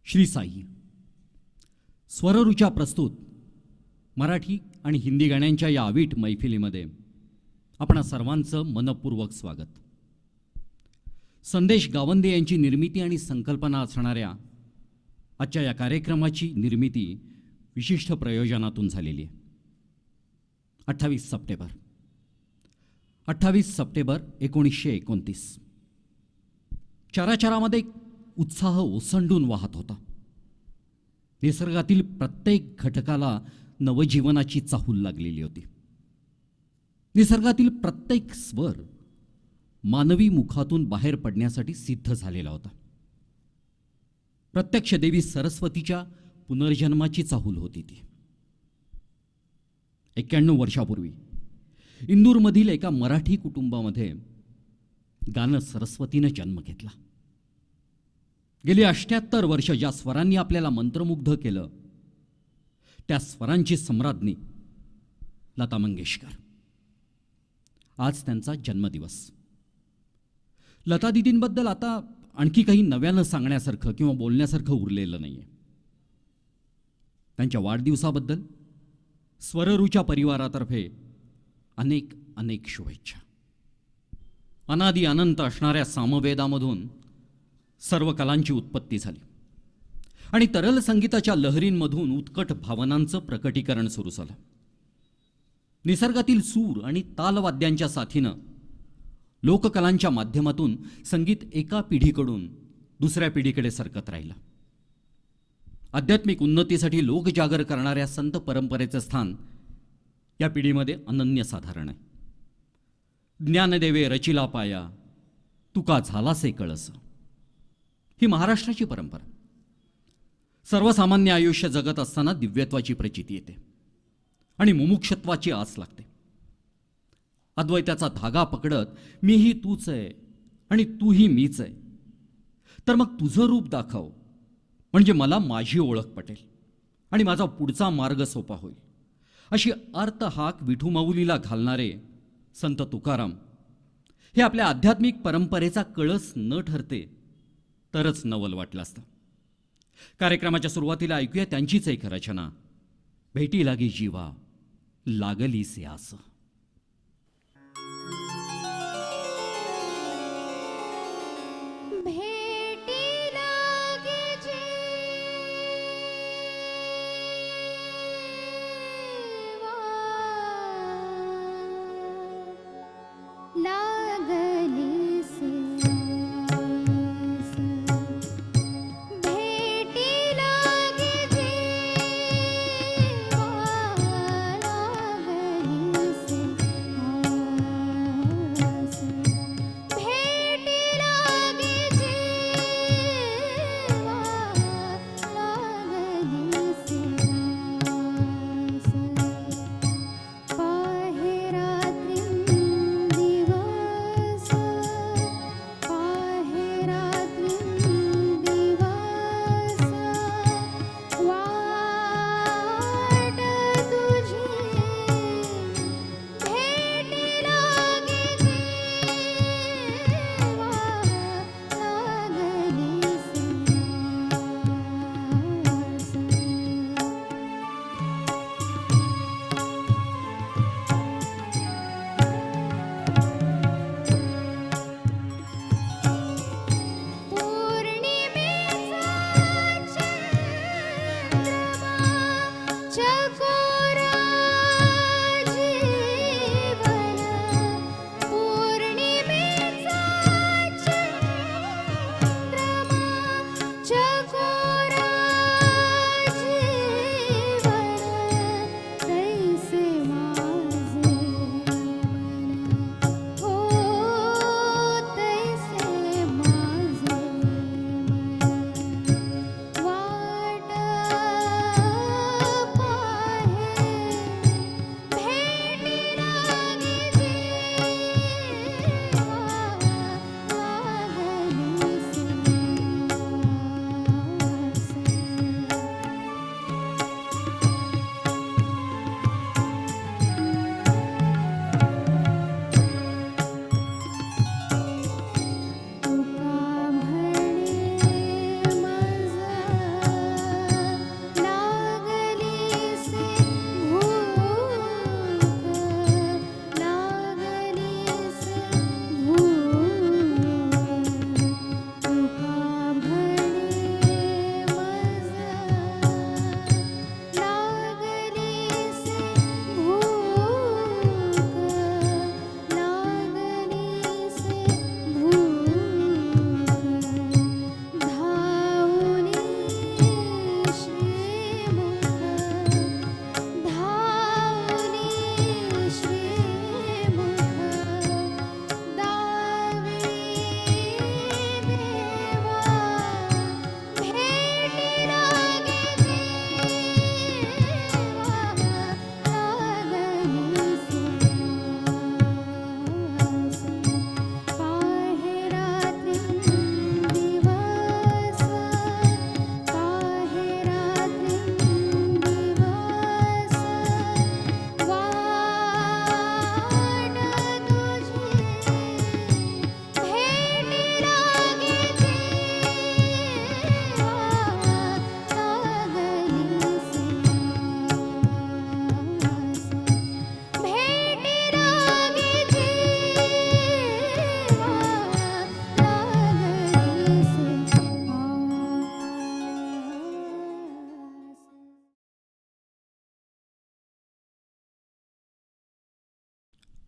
श्री साई स्वररुचा प्रस्तुत मराठी आणि हिंदी गाण्यांच्या या अवीट मैफिलीमध्ये आपणा सर्वांचं मनपूर्वक स्वागत. संदेश गावंदे यांची निर्मिती आणि संकल्पना असणाऱ्या आजच्या या कार्यक्रमाची निर्मिती विशिष्ट प्रयोजनातून झालेली आहे. 28 सप्टेंबर 1929 चराचरामध्ये उत्साह ओसंडून वाहत होता. निसर्गातील प्रत्येक घटकाला नवजीवनाची चाहूल लागलेली होती. निसर्गातील प्रत्येक स्वर मानवी मुखातून बाहेर पडण्यासाठी सिद्ध झालेला होता. प्रत्यक्ष देवी सरस्वतीच्या पुनर्जन्माची चाहूल होती ती. 91 वर्षापूर्वी इंदूरमधील एका मराठी कुटुंबामध्ये गाणं सरस्वतीनं जन्म घेतला. गेली 78 वर्ष ज्या स्वरांनी आपल्याला मंत्रमुग्ध केलं त्या स्वरांची सम्राज्ञी लता मंगेशकर. आज त्यांचा जन्मदिवस. लता दीदींबद्दल आता आणखी काही नव्यानं सांगण्यासारखं किंवा बोलण्यासारखं उरलेलं नाहीये. त्यांच्या वाढदिवसाबद्दल स्वररुच्या परिवारातर्फे अनेक अनेक शुभेच्छा. अनादी अनंत असणाऱ्या सामवेदामधून सर्व कलांची उत्पत्ती झाली आणि तरल संगीताच्या लहरींमधून उत्कट भावनांचं प्रकटीकरण सुरू झालं. निसर्गातील सूर आणि तालवाद्यांच्या साथीनं लोककलांच्या माध्यमातून संगीत एका पिढीकडून दुसऱ्या पिढीकडे सरकत राहिलं. आध्यात्मिक उन्नतीसाठी लोकजागर करणाऱ्या संत परंपरेचं स्थान या पिढीमध्ये अनन्यसाधारण आहे. ज्ञानदेवे रचिला पाया तुका झालासे कळस ही महाराष्ट्राची परंपरा. सर्वसामान्य आयुष्य जगत असताना दिव्यत्वाची प्रचिती येते आणि मुमुक्षत्वाची आस लागते. अद्वैताचा धागा पकडत मीही तूच आहे आणि तूही मीच आहे, तर मग तुझं रूप दाखव म्हणजे मला माझी ओळख पटेल आणि माझा पुढचा मार्ग सोपा होईल, अशी अर्थहाक विठूमाऊलीला घालणारे संत तुकाराम हे आपल्या आध्यात्मिक परंपरेचा कळस न ठरते तरच नवल वाटलं असतं. कार्यक्रमाच्या सुरुवातीला ऐकूया त्यांचीच एक रचना, भेटी लागी जीवा लागली से आस.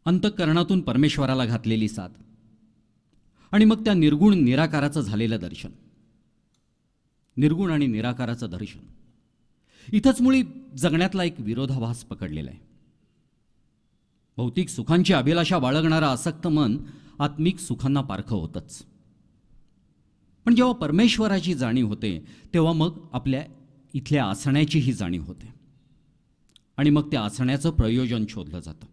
अंतःकरणातून परमेश्वराला घातलेली साथ आणि मग त्या निर्गुण निराकाराचं झालेलं दर्शन. निर्गुण आणि निराकाराचं दर्शन इथंच मुळी जगण्यातला एक विरोधाभास पकडलेला आहे. भौतिक सुखांची अभिलाषा बाळगणारं आसक्त मन आत्मिक सुखांना पारखं होतंच. पण जेव्हा परमेश्वराची जाणीव होते तेव्हा मग आपल्या इथल्या असण्याचीही जाणीव होते आणि मग त्या असण्याचं प्रयोजन शोधलं जातं.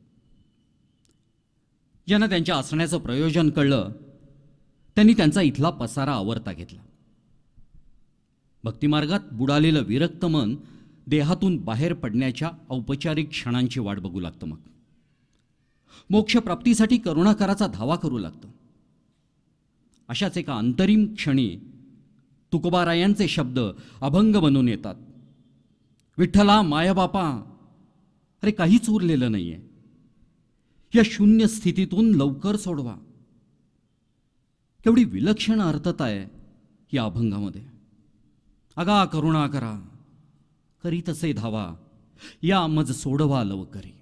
ज्यांना त्यांच्या असण्याचं प्रयोजन कळलं त्यांनी त्यांचा इथला पसारा आवरता घेतला. भक्तिमार्गात बुडालेलं विरक्त मन देहातून बाहेर पडण्याच्या औपचारिक क्षणांची वाट बघू लागतं. मग मोक्षप्राप्तीसाठी करुणाकाराचा धावा करू लागतं. अशाच एका अंतरिम क्षणी तुकोबारायांचे शब्द अभंग बनून येतात. विठ्ठला मायबापा, अरे काहीच उरलेलं नाहीये, या शून्य स्थितीतून लवकर सोडवा. केवढी विलक्षण अर्थता आहे या अभंगामध्ये. अगा करुणा करा, करीत असे धावा, या मज सोडवा लवकरी.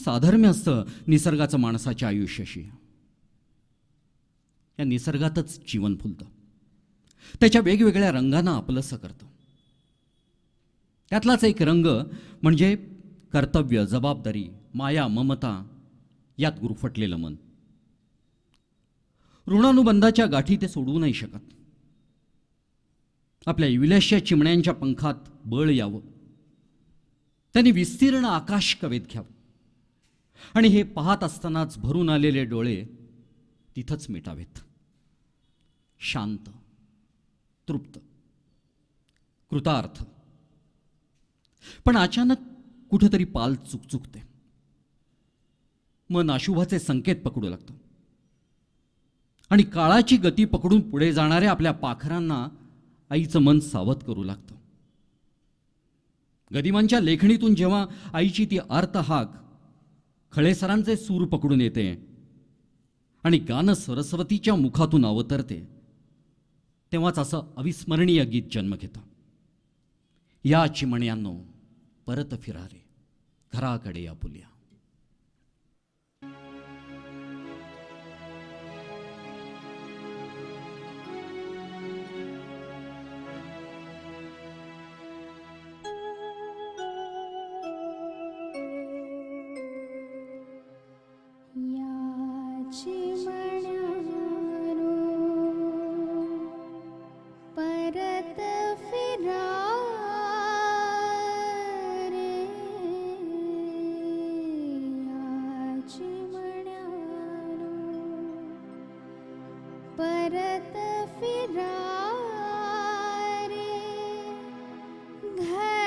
साधर्म्य असतं निसर्गाचं माणसाच्या आयुष्याशी. या निसर्गातच जीवन फुलतं, त्याच्या वेगवेगळ्या रंगांना आपलंसं करतं. त्यातलाच एक रंग म्हणजे कर्तव्य, जबाबदारी, माया, ममता यात गुरफटलेलं मन. ऋणानुबंधाच्या गाठी ते सोडवू नाही शकत. आपल्या विलाश्या चिमण्यांच्या पंखात बळ यावं, त्यांनी विस्तीर्ण आकाश कवेत घ्यावं आणि हे पाहत असतानाच भरून आलेले डोळे तिथंच मिटावेत. शांत, तृप्त, कृतार्थ. पण अचानक कुठेतरी पाल चुकचुकते. मन अशुभाचे संकेत पकडू लागतं आणि काळाची गती पकडून पुढे जाणाऱ्या आपल्या पाखरांना आईचं मन सावध करू लागतं. गदिमांच्या लेखणीतून जेव्हा आईची ती आर्त हाक खळेसरांचे सूर पकडून येते आणि गाणं सरस्वतीच्या मुखातून अवतरते, तेव्हाच असं अविस्मरणीय गीत जन्म घेतं. या चिमण्यांनो परत फिरा रे, घराकडे आपुल्या. परत फिरा रे, चिमण्यानो परत फिरा रे, घराकडे आपुल्या.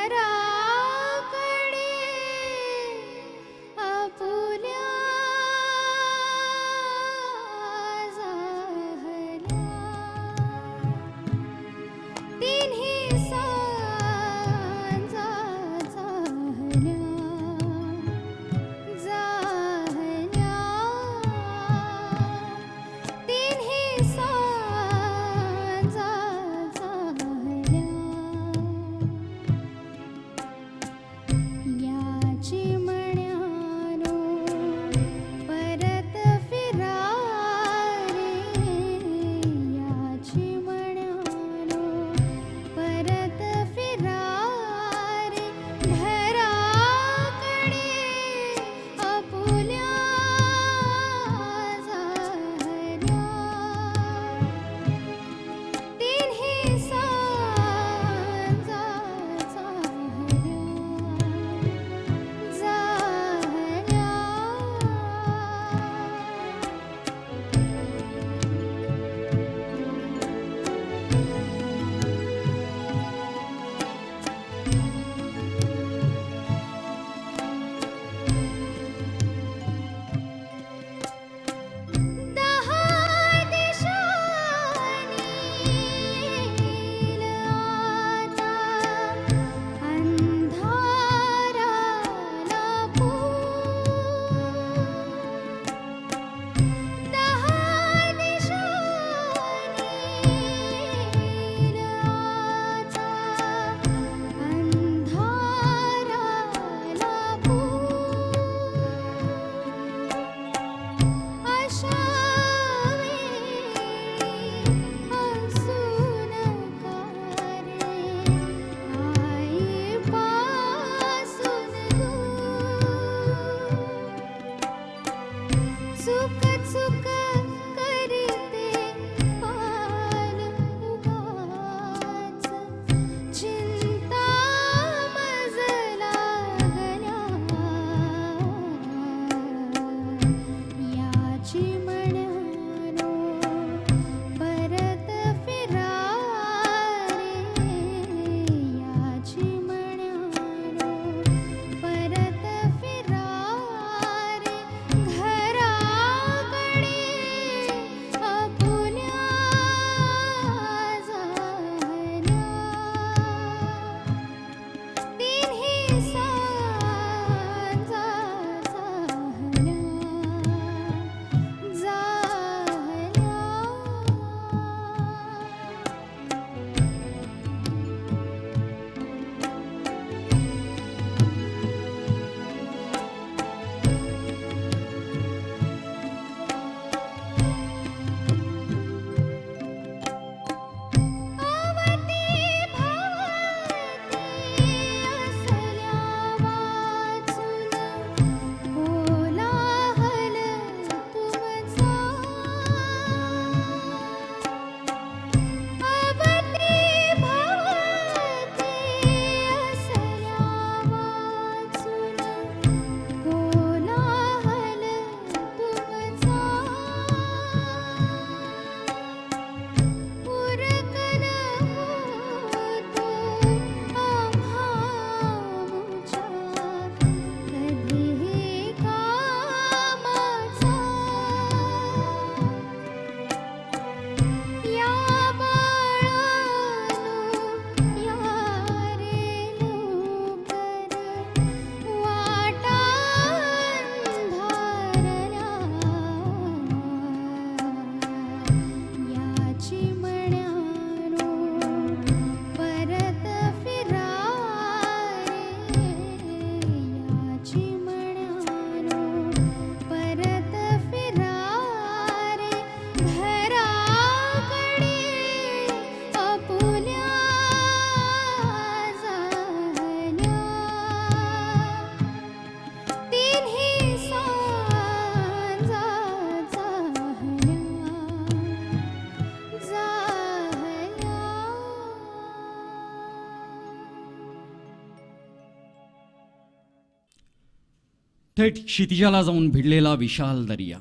थेट क्षितिजाला जाऊन भिडलेला विशाल दर्या.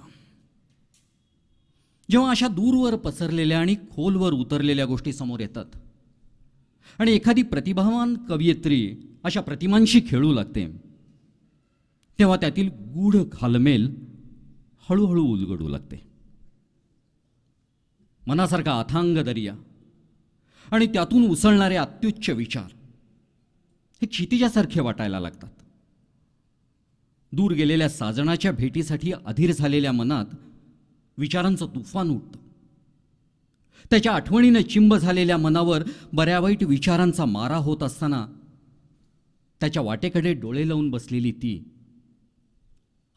जेव्हा अशा दूरवर पसरलेल्या आणि खोलवर उतरलेल्या गोष्टी समोर येतात आणि एखादी प्रतिभावान कवयित्री अशा प्रतिमांशी खेळू लागते, तेव्हा त्यातील गूढ घालमेल हळूहळू उलगडू लागते. मनासारखा अथांग दर्या आणि त्यातून उसळणारे अत्युच्च विचार हे क्षितिजासारखे वाटायला लागतात. दूर गेलेल्या साजणाच्या भेटीसाठी अधीर झालेल्या मनात विचारांचं तुफान उठतं. त्याच्या आठवणीनं चिंब झालेल्या मनावर बऱ्या वाईट विचारांचा मारा होत असताना त्याच्या वाटेकडे डोळे लावून बसलेली ती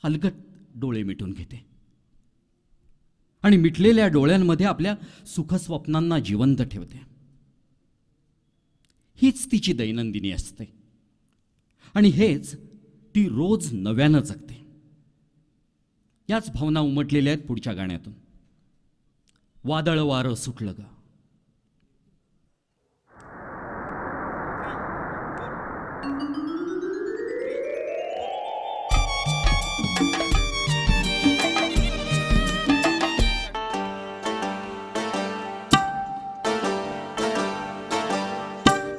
हलगट डोळे मिटून घेते आणि मिटलेल्या डोळ्यांमध्ये आपल्या सुखस्वप्नांना जिवंत ठेवते. हीच तिची दैनंदिनी असते आणि हेच ती रोज नव्यानं जगते. याच भावना उमटलेल्या आहेत पुढच्या गाण्यातून. वादळ वारं सुटलं ग.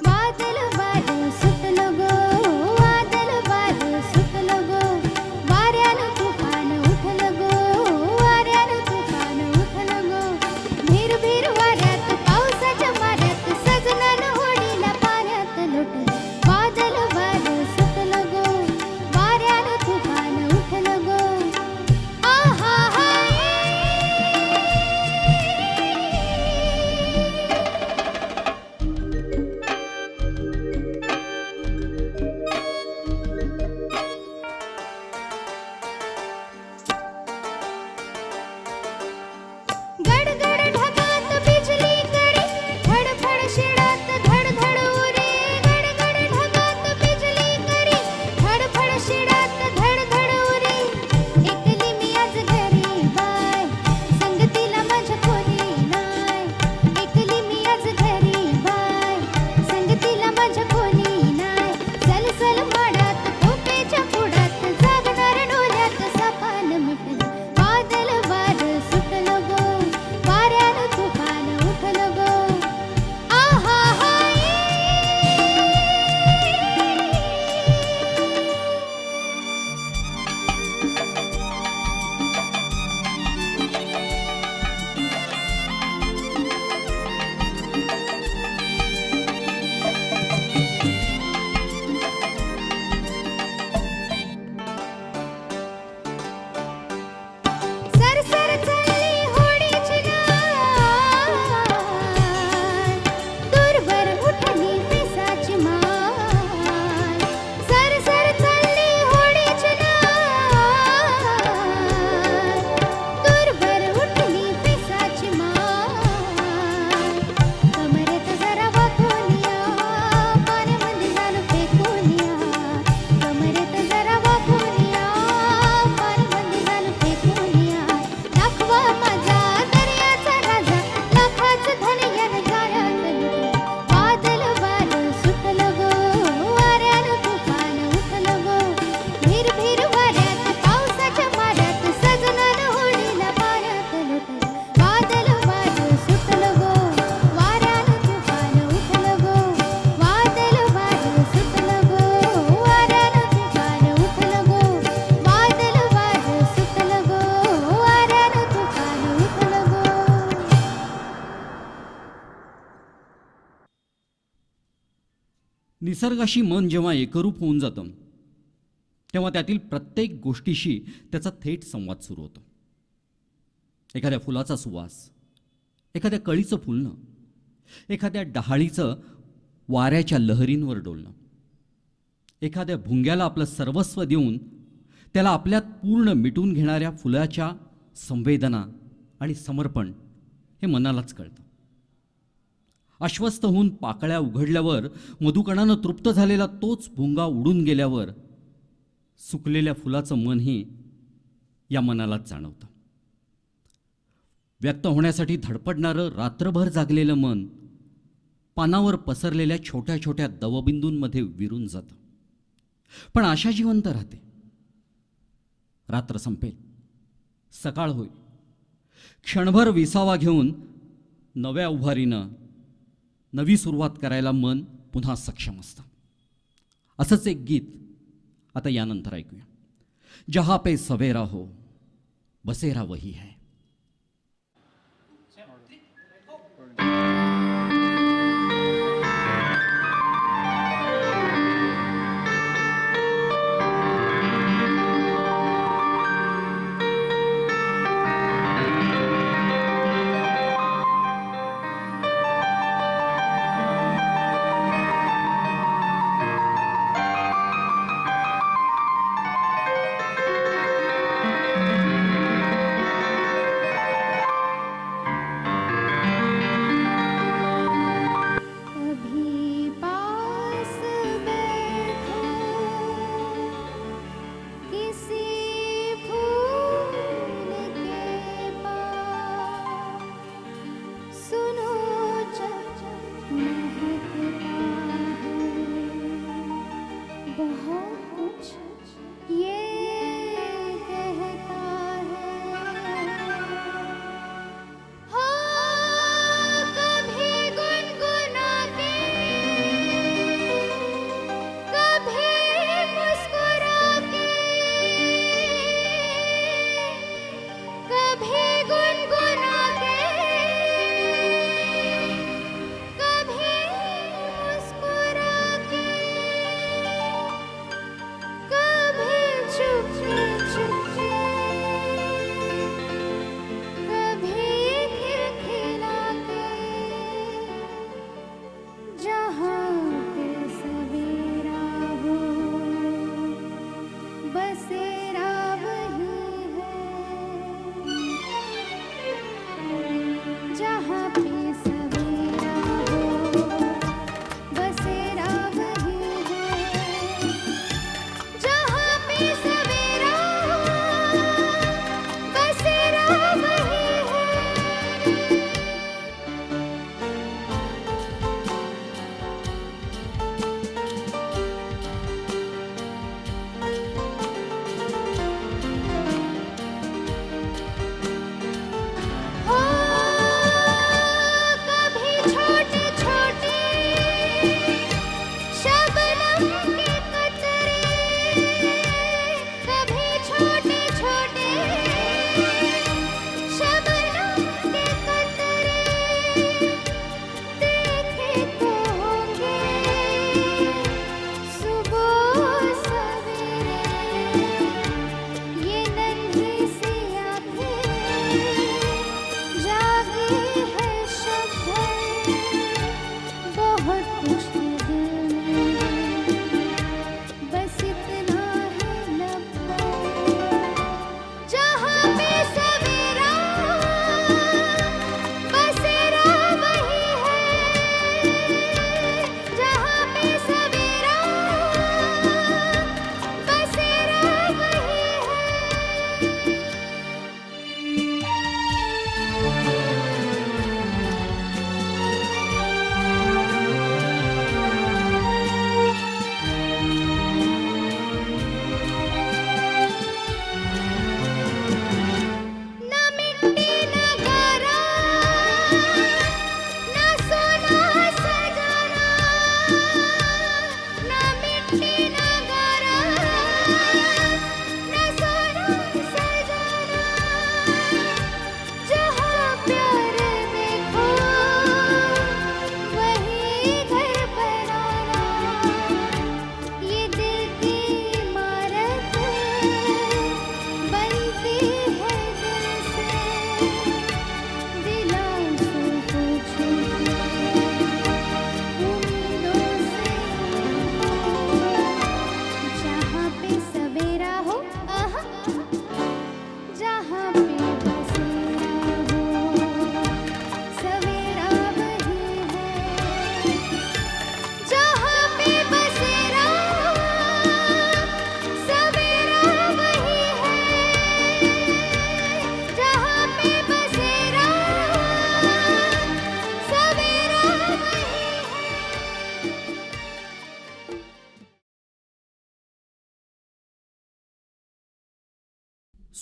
वादळ वारं सुटलं गो, वादळ वारं सुटलं गो, वाऱ्यानं तुफान उठलं गो, वाऱ्यानं तुफान उठलं गो. भीर भीर वाऱ्यात पावसाच्या माऱ्यात सजनानं होडीला पाण्यात लोटलं. वादळ वारं सुटलं गो, वाऱ्यानं तुफान उठलं गो. आहा हाय. गडगड ढगात बिजली करी, फडफड शिडात धडधड उरी. गडगड ढगात बिजली करी, फडफड शिडात धडधड उरी. एकली मी आज घरी बाय, संगतीला माझ्या कोणी नाय. एकली मी आज घरी बाय, संगतीला माझ्या कोणी नाय. सलसल माडात कोपेच्या पुडात जागणार डोल्यात सपान मिटलं. वादळ वारं सुटलं गो, वाऱ्यानं तुफान उठलं गो. आहा हाय. सरसर चालली होडीची नाय, दूरवर उठली पिसाची माय. सरसर चालली होडीची नाय, दूरवर उठली पिसाची माय. कमरेत जरा वाकून या, पाण्यामध्ये जाणं फेकून या. कमरेत जरा वाकून या, पाण्यामध्ये जाणं फेकून या. दाखवा माझा दर्याचा राजा, लाखाचं धन यानं जाळ्यात लुटलं. वादळ वारं सुटलं गो, वाऱ्यानं तुफान उठलं गो. भीर भीर वाऱ्यात पावसाच्या माऱ्यात सजनानं होडीला पाण्यात लोटलं. वादळ वारं सुटलं गो, वाऱ्यानं तुफान उठलं गो. वादळ वारं सुटलं गो, वाऱ्यानं तुफान उठलं गो. वादळ वारं सुटलं गो, वाऱ्यानं तुफान उठलं गो. निसर्गाशी मन जेव्हा एकरूप होऊन जातं तेव्हा त्यातील प्रत्येक गोष्टीशी त्याचा थेट संवाद सुरू होतो. एखाद्या फुलाचा सुवास, एखाद्या कळीचं फुलणं, एखाद्या डहाळीचं वाऱ्याच्या लहरींवर डोलणं, एखाद्या भुंग्याला आपलं सर्वस्व देऊन त्याला आपल्यात पूर्ण मिटून घेणाऱ्या फुलाच्या संवेदना आणि समर्पण हे मनालाच कळतं. आश्वस्त होऊन पाकळ्या उघडल्यावर मधुकणानं तृप्त झालेला तोच भुंगा उडून गेल्यावर सुकलेल्या फुलाचं मनही या मनालाच जाणवतं. व्यक्त होण्यासाठी धडपडणारं रात्रभर जागलेलं मन पानावर पसरलेल्या छोट्या छोट्या दवबिंदूंमध्ये विरून जातं. पण आशा जिवंत राहते. रात्र संपेल, सकाळ होईल. क्षणभर विसावा घेऊन नव्या उभारीनं नवी सुरुवात करायला मन पुन्हा सक्षम असतं. असंच एक गीत आता यानंतर ऐकूया. जहाँ पे सवेरा हो बसेरा वही है.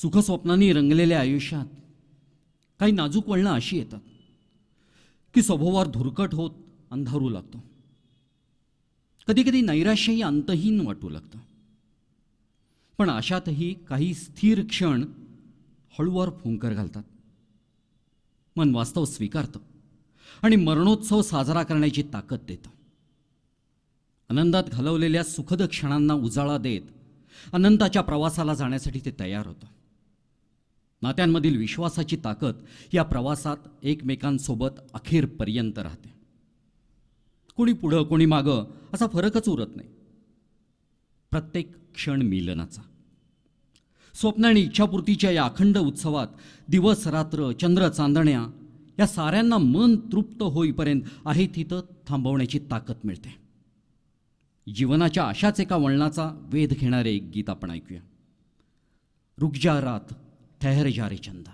सुखस्वप्नांनी रंगलेल्या आयुष्यात काही नाजूक वळणं अशी येतात की सभोवार धुरकट होत अंधारू लागतो. कधी कधी नैराश्यही अंतहीन वाटू लागतं. पण अशातही काही स्थिर क्षण हळूवार फुंकर घालतात. मन वास्तव स्वीकारतं आणि मरणोत्सव साजरा करण्याची ताकद देतं. आनंदात घालवलेल्या सुखद क्षणांना उजाळा देत अनंताच्या प्रवासाला जाण्यासाठी ते तयार होतं. नात्यांमधील विश्वासाची ताकद या प्रवासात एकमेकांसोबत अखेरपर्यंत राहते. कोणी पुढं कोणी मागं असा फरकच उरत नाही. प्रत्येक क्षण मिलनाचा. स्वप्न आणि इच्छापूर्तीच्या या अखंड उत्सवात दिवस रात्र चंद्र चांदण्या या साऱ्यांना मन तृप्त होईपर्यंत आहे तिथं थांबवण्याची ताकद मिळते. जीवनाच्या अशाच एका वळणाचा वेध घेणारे एक गीत आपण ऐकूया. रुक जा रात ठहर जा रे चंदा.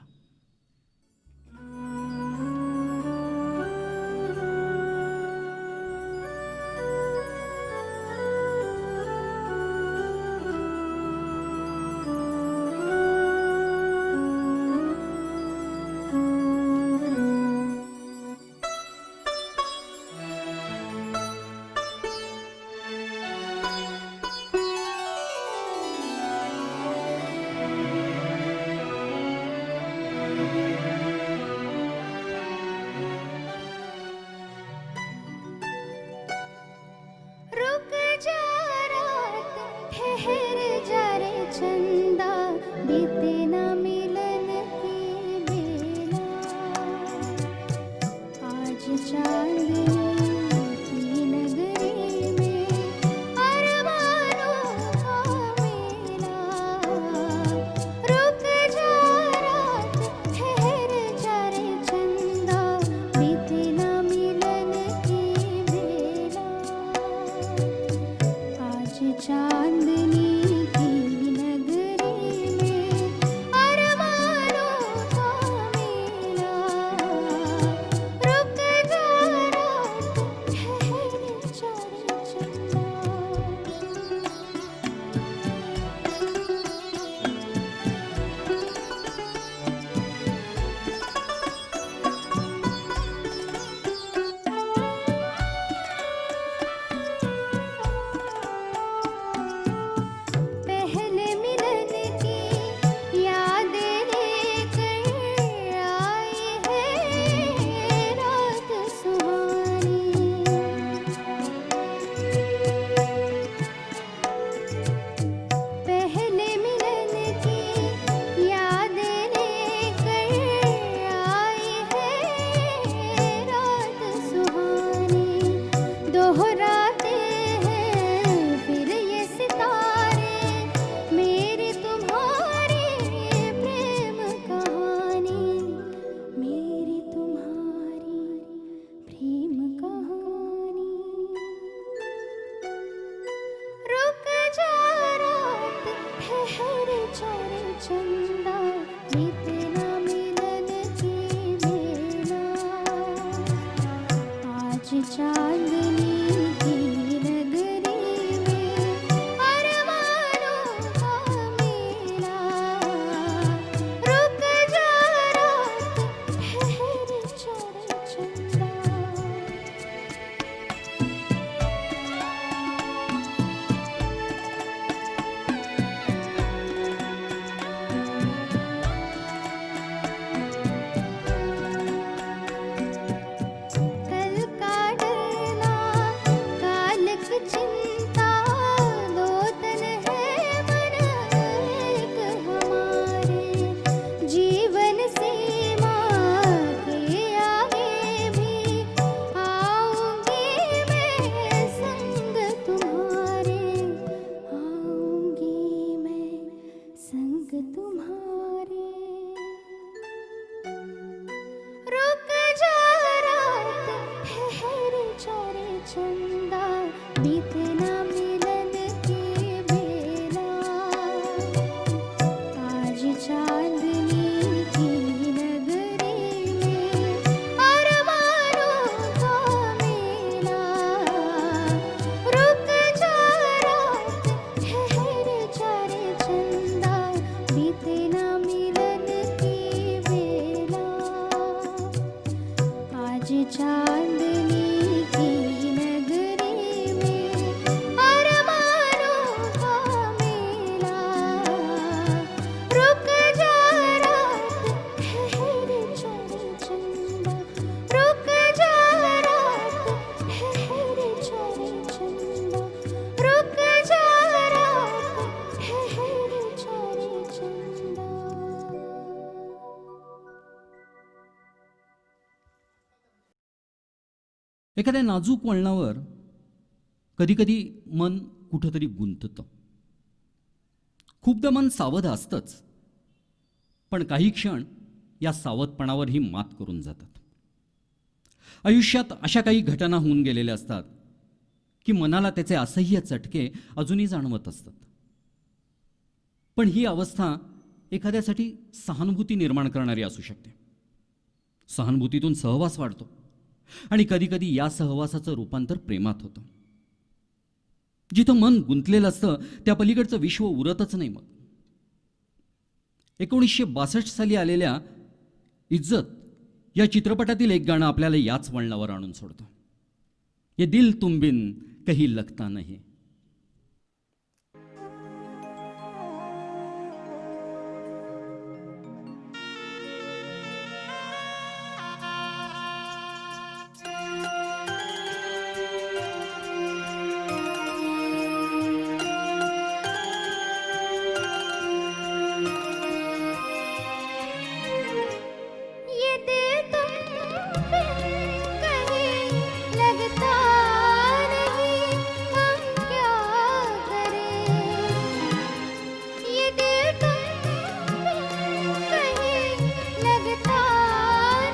रुक जा रात ठहर जा रे चंदा बीते ना मिलन की बेला आज चांदनी की नगरी में अरमानों का मेला रुक जा रात ठहर जा रे चंदा बीते ना मिलन की बेला आज चांदनी की नगरी में अरमानों का मेला रुक जा रात ठहर जा रे चंदा. पहले मिलन की यादें लेकर आई है रात सुहानी. पहले मिलन की यादें लेकर आई है रात सुहानी. दोहराते हैं फिर ये सितारे मेरी तुम्हारी प्रेम कहानी. मेरी तुम्हारी प्रेम कहानी. रुक जा रात ठहर जा रे चंदा बीते ना मिलन की बेला आज चांदनी की नगरी में अरमानों का मेला रुक जा रात ठहर जा रे चंदा. कल का डरना काल की चिंता दो तन है मन एक हमारे जीवन सीमा के आगे भी आज चांदनी की नगरी में अरमानों का मेला, रुक जा रात ठहर चल चंदा, रुक जा रात ठहर चल चंदा, रुक जा रात ठहर चल चंदा. एखाद्या नाजूक वळणावर कधीकधी मन कुठंतरी गुंततं. खूपदा मन सावध असतंच, पण काही क्षण या सावधपणावरही मात करून जातात. आयुष्यात अशा काही घटना होऊन गेलेल्या असतात की मनाला त्याचे असह्य चटके अजूनही जाणवत असतात. पण ही अवस्था एखाद्यासाठी सहानुभूती निर्माण करणारी असू शकते. सहानुभूतीतून सहवास वाढतो आणि कधीकधी या सहवासाचं रूपांतर प्रेमात होतं. जिथं मन गुंतलेलं असतं त्या पलीकडचं विश्व उरतच नाही. मग 1962 साली आलेल्या इज्जत या चित्रपटातील एक गाणं आपल्याला याच वळणावर आणून सोडतं. ये दिल तुम बिन कहीं लगता नहीं. ये दिल तुम बिन कहीं लगता नहीं, हम क्या करें. ये दिल तुम बिन कहीं लगता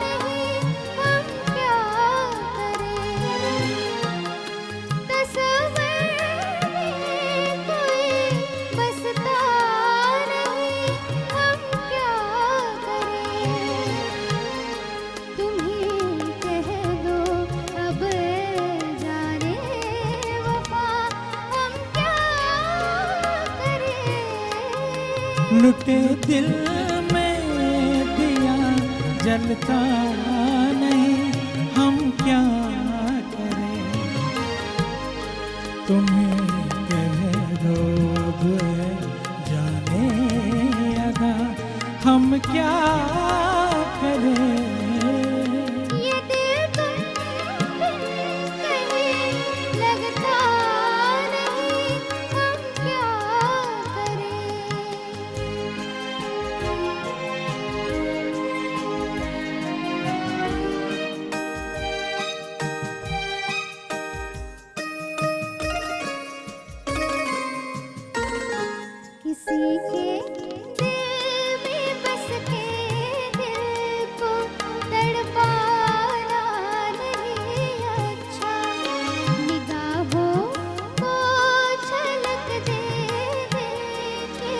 नहीं, हम क्या करें. तस्वीर में कोई बसता नहीं, हम क्या करें. तुम ही कह दो अब जाने वफा, हम क्या करें. लुटे दिल में दिया जलता नहीं, हम क्या करें. तुम्हें कह दो अब जाने अदा, हम क्या करें. ये दिल तुम बिन कहीं लगता नहीं, हम क्या करें. किसी के दिल में बस के दिल को तड़पाना नहीं अच्छा. निगाहों को झलक दे दे के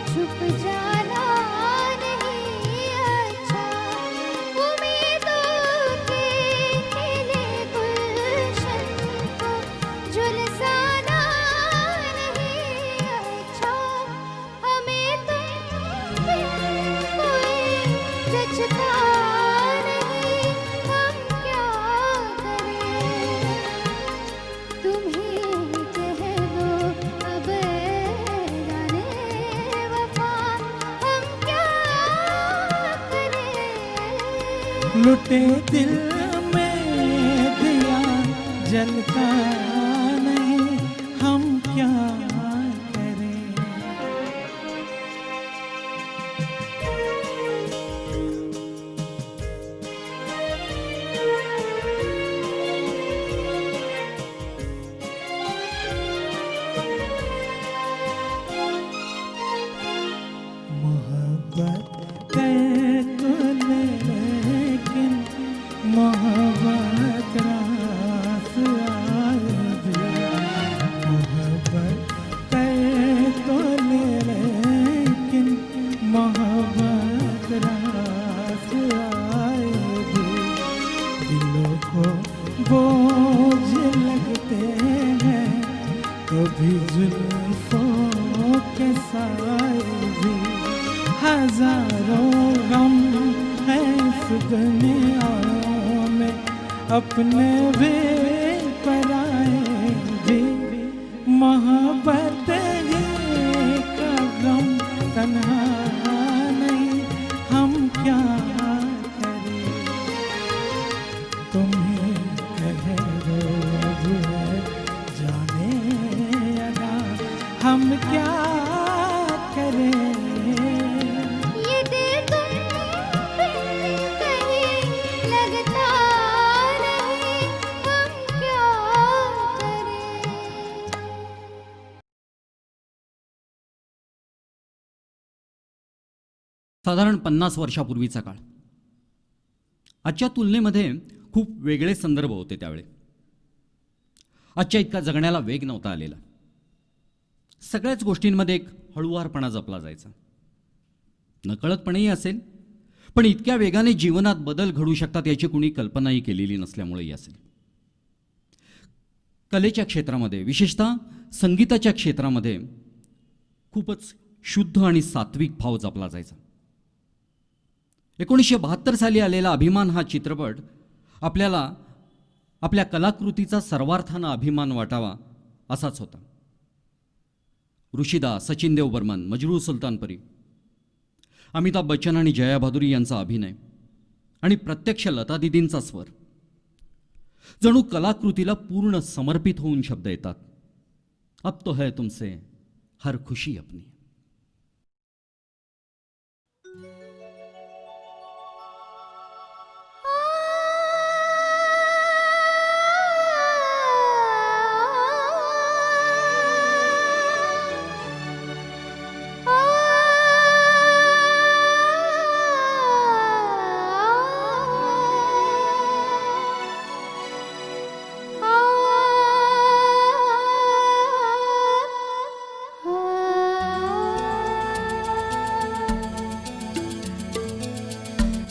छुप जाना नहीं अच्छा. उम्मीदों के खिले गुलशन को झुलसाना नहीं अच्छा. हमें तुम बिन कोई जचता नहीं, हम क्या करें. तुम ही कह दो अब जाने वफा, हम क्या करें. लुटे दिल में दिया जलता नहीं, हम क्या करें. मोहब्बत कर तो ले, लेकिन मोहब्बत रास आए भी. मोहब्बत कर तो ले, लेकिन मोहब्बत रास आए भी. दिलों को बोझ लगते हैं कभी जुल्फों के साए भी. हजारों गम है इस दुनिया में, अपने भी पराए भी, मोहब्बत ही का गम तन्हा नहीं, हम क्या करें। तुम्हें कहे रोज है जाने अदा, हम क्या करें। ये दिल तुम पे कहीं लगता नहीं, हम क्या करें। साधारण 50 वर्षापूर्वीचा काळ. आजच्या तुलनेमध्ये खूप वेगळे संदर्भ होते त्यावेळी. आजच्या इतका जगण्याला वेग नव्हता आलेला. सगळ्याच गोष्टींमध्ये एक हळुवारपणा जपला जायचा. नकळतपणेही असेल, पण इतक्या वेगाने जीवनात बदल घडू शकतात याची कुणी कल्पनाही केलेली नसल्यामुळेही असेल. कलेच्या क्षेत्रामध्ये, विशेषतः संगीताच्या क्षेत्रामध्ये खूपच शुद्ध आणि सात्विक भाव जपला जायचा. 1972 साली आलेला अभिमान हा चित्रपट आपल्याला आपल्या कलाकृतीचा सर्वार्थानं अभिमान वाटावा असाच होता. ऋषिदास, सचिन देव बर्मन, मजरू सुलतानपरी, अमिताभ बच्चन आणि जया भादुरी यांचा अभिनय आणि प्रत्यक्ष लतादीदींचा स्वर, जणू कलाकृतीला पूर्ण समर्पित होऊन शब्द येतात. अब तो है तुमसे हर खुशी अपनी.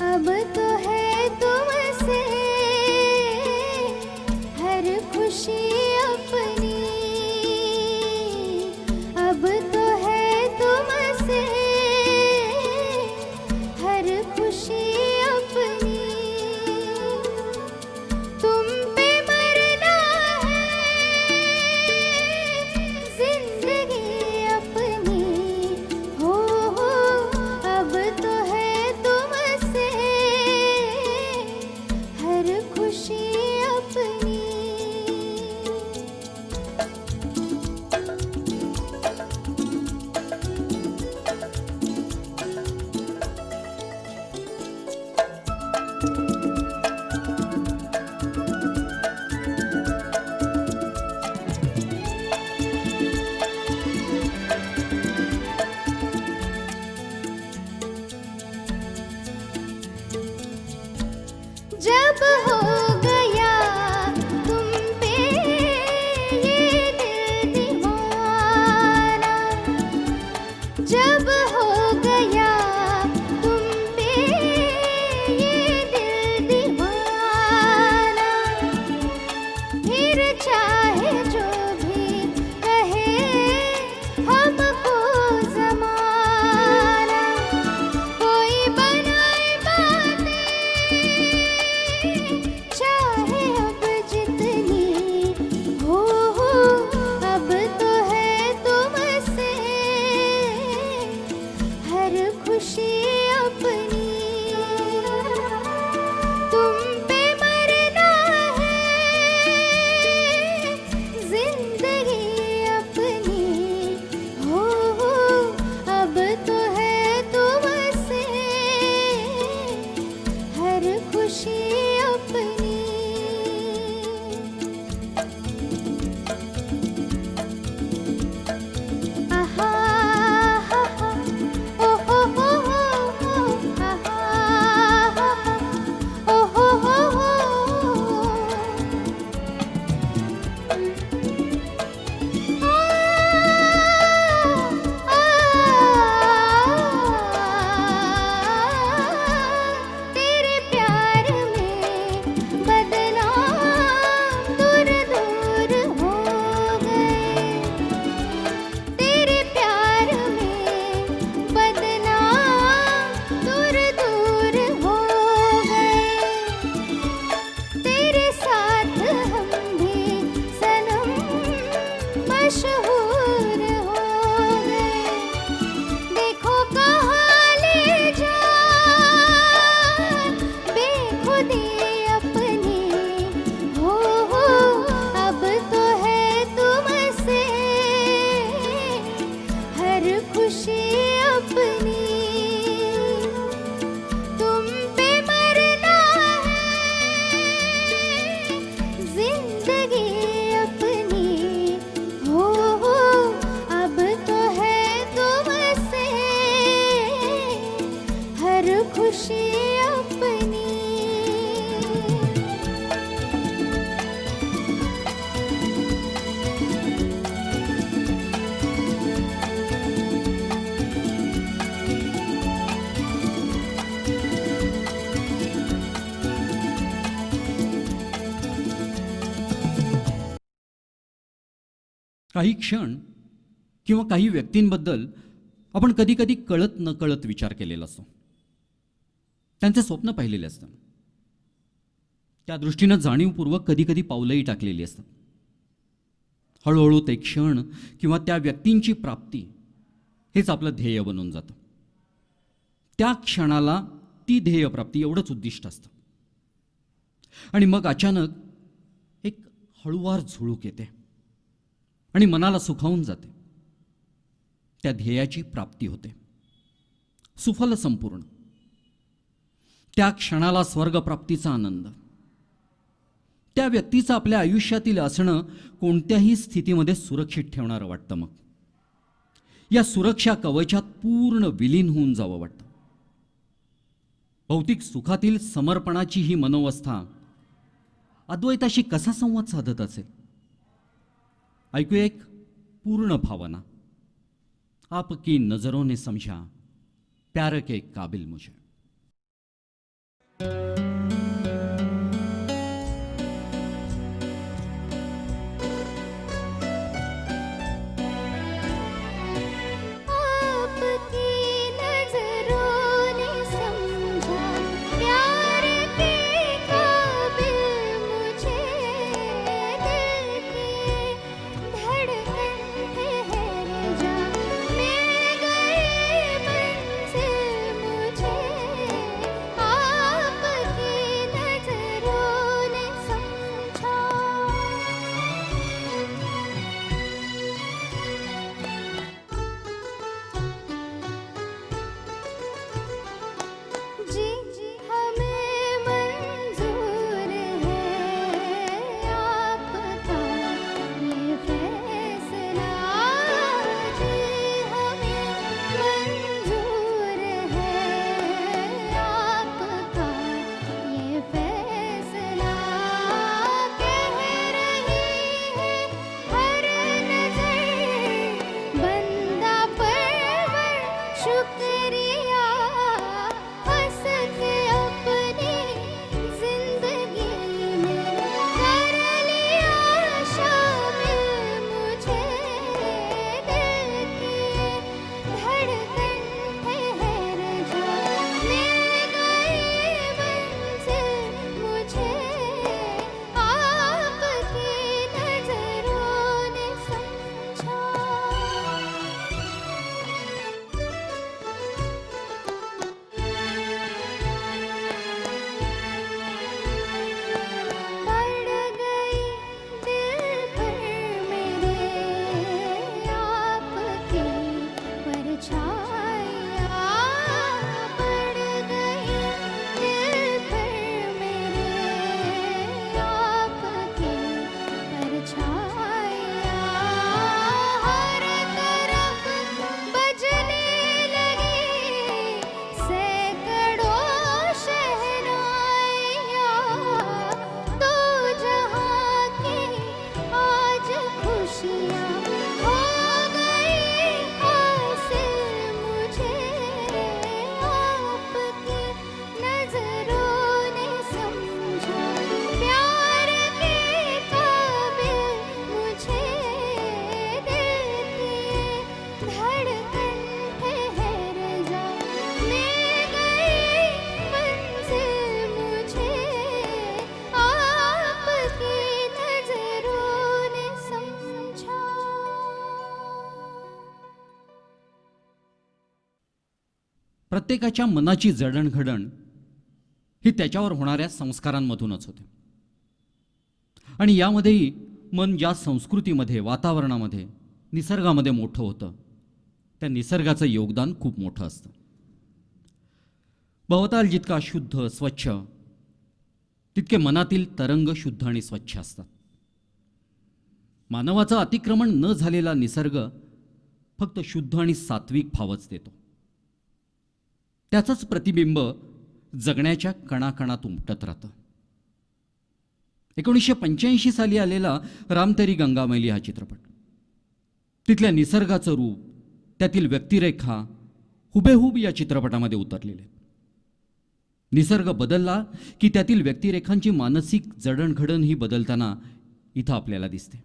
अब तो है तुमसे हर खुशी अपनी, अब तो है तुमसे हर खुशी अपनी, तुम पे मरना है जिंदगी अपनी, हो अब तो है तुमसे हर खुशी अपनी. जब हो गई काही क्षण किंवा काही व्यक्तींबद्दल आपण कधी कधी कळत नकळत विचार केलेला असतो, त्यांचे स्वप्न पाहिलेले असतं, त्या दृष्टीनं जाणीवपूर्वक कधी कधी पावलंही टाकलेली असतात. हळूहळू ते क्षण किंवा त्या व्यक्तींची प्राप्ती हेच आपलं ध्येय बनून जातं. त्या क्षणाला ती ध्येयप्राप्ती एवढंच उद्दिष्ट असतं. आणि मग अचानक एक हळूवार झुळूक येते आणि मनाला सुखावून जाते. त्या ध्येयाची प्राप्ती होते, सुफल संपूर्ण. त्या क्षणाला स्वर्गप्राप्तीचा आनंद. त्या व्यक्तीचं आपल्या आयुष्यातील असणं कोणत्याही स्थितीमध्ये सुरक्षित ठेवणारं वाटतं. मग या सुरक्षा कवचात पूर्ण विलीन होऊन जावं वाटतं. भौतिक सुखातील समर्पणाची ही मनोवस्था अद्वैताशी कसा संवाद साधत असेल? ऐकूया एक पूर्ण भावना. आपकी नजरों ने समझा प्यार के काबिल मुझे. आपकी नजरों ने समझा प्यार के काबिल मुझे. दिल की धड़कन ठहर जा मिल गई मंजिल मुझे. आपकी नजरों ने समझा. जी हमें मंजूर है आपका ये फैसला. जी हमें मंजूर है आपका ये फैसला. कह रही है हर नजर बंदा परवर शुक्रिया. हंस के अपनी जिंदगी में कर लिया शामिल मुझे. दिल की धड़कन ठहर जा मिल गई मंजिल मुझे. आपकी नजरों ने समझा. पड़ गई दिल पर मेरे आपकी परछाइयाँ. पड़ गई दिल पर मेरे आपकी परछाइयाँ. हर तरफ बजने लगी सैकड़ों शहनाइयाँ. दो जहाँ की आज खुशियाँ हो गई हासिल मुझे. आपकी नजरों ने समझा प्यार के काबिल मुझे. दिल की धड़कन ठहर जा मिल गई मंजिल मुझे. आपकी नजरों ने समझा. प्रत्येकाच्या मनाची जडणघडण ही त्याच्यावर होणाऱ्या संस्कारांमधूनच होते. आणि यामध्येही मन ज्या संस्कृतीमध्ये, वातावरणामध्ये, निसर्गामध्ये मोठं होतं, त्या निसर्गाचं योगदान खूप मोठं असतं. भवताल जितका शुद्ध स्वच्छ तितके मनातील तरंग शुद्ध आणि स्वच्छ असतात. मानवाचं अतिक्रमण न झालेला निसर्ग फक्त शुद्ध आणि सात्विक भावच देतो. त्याचंच प्रतिबिंब जगण्याच्या कणाकणात उमटत राहतं. 1985 साली आलेला राम तेरी गंगा मैली हा चित्रपट, तिथल्या निसर्गाचं रूप, त्यातील व्यक्तिरेखा हुबेहूब या चित्रपटामध्ये उतरलेले. निसर्ग बदलला की त्यातील व्यक्तिरेखांची मानसिक जडणघडण ही बदलताना इथं आपल्याला दिसते.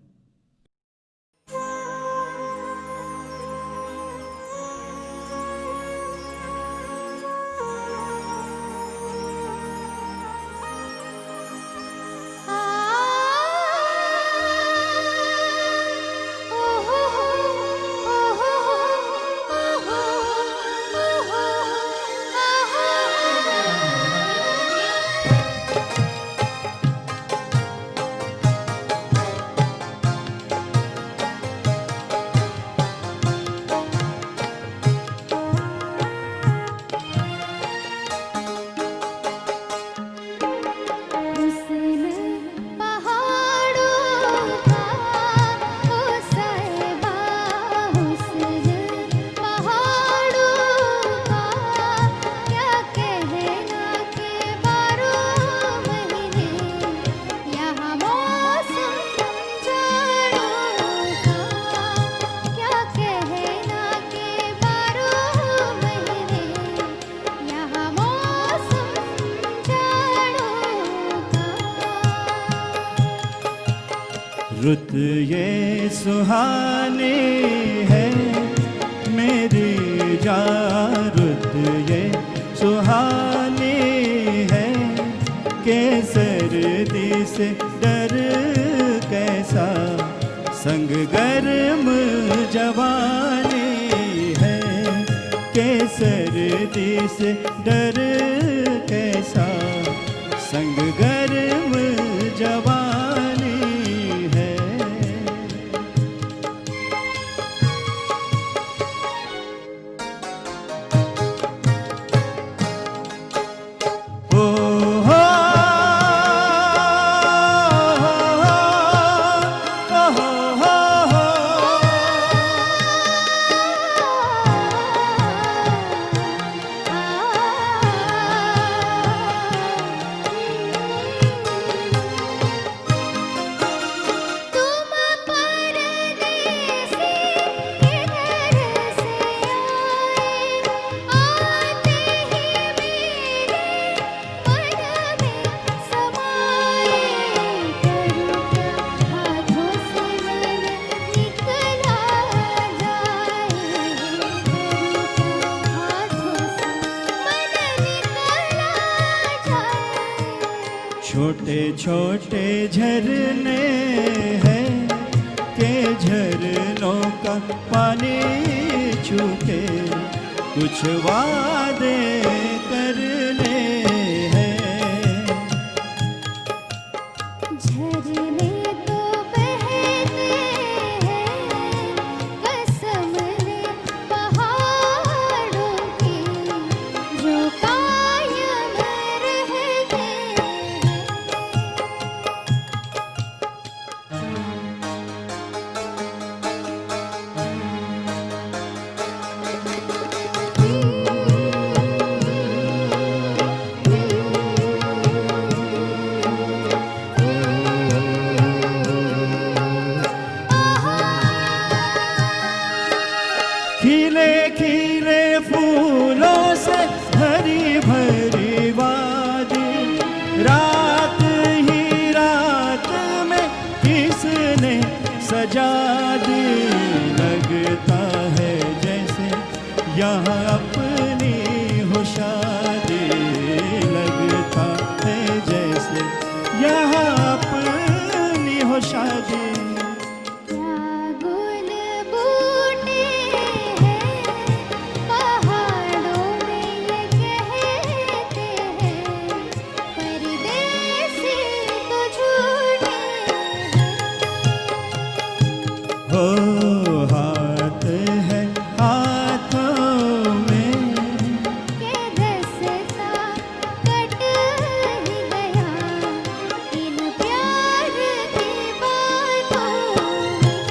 रुत ये सुहानी है मेरी जान, रुत ये सुहानी है के सर्दी से डर कैसा, संग गर्म जवानी है के सर्दी से डर कैसा, संग गर्म जवानी है। ओ हो तुम परदेसी किधर से आए, आते ही मेरे मन में समाए। करूँ क्या हाथों से मन निकला जाए, करूँ क्या हाथों से मन निकला जाए। छोटे छोटे झरने हैं के झरनों का पानी छूके कुछ वादे करने हैं। झरने तो बहते हैं कसम ले पहाड़ों की, जो कायम रहते हैं। खिले खिले फूलों से भरी भरी वादी, रात ही रात में किसने सजा दी। लगता है जैसे यहाँ अपनी हो शादी, लगता है जैसे यहाँ अपनी हो शादी। क्या गुल बूटे हैं पहाड़ों में ये कहते हैं, परदेसी तो झूठे हैं। हो हाथ है हाथों में के दस्ता कट ही गया इन प्यार की बातों में।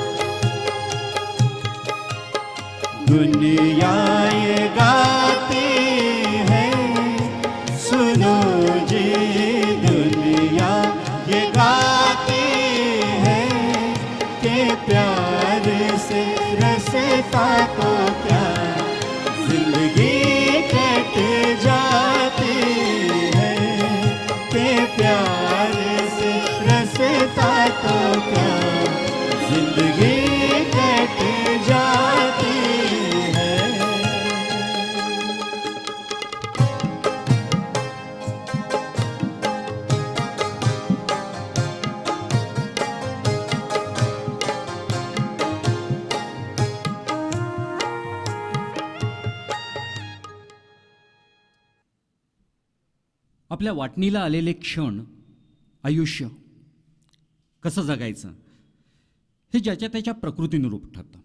दुनिया ये गाती है, सुनो जी दुनिया ये गाती है के प्यार से रसता तो क्या जिंदगी कट जाती है, के प्यार से रसता तो क्या जिंदगी कट जाती है। आपल्या वाटणीला आलेले क्षण, आयुष्य कसं जगायचं हे ज्याच्या त्याच्या प्रकृतीनुरूप ठरतं.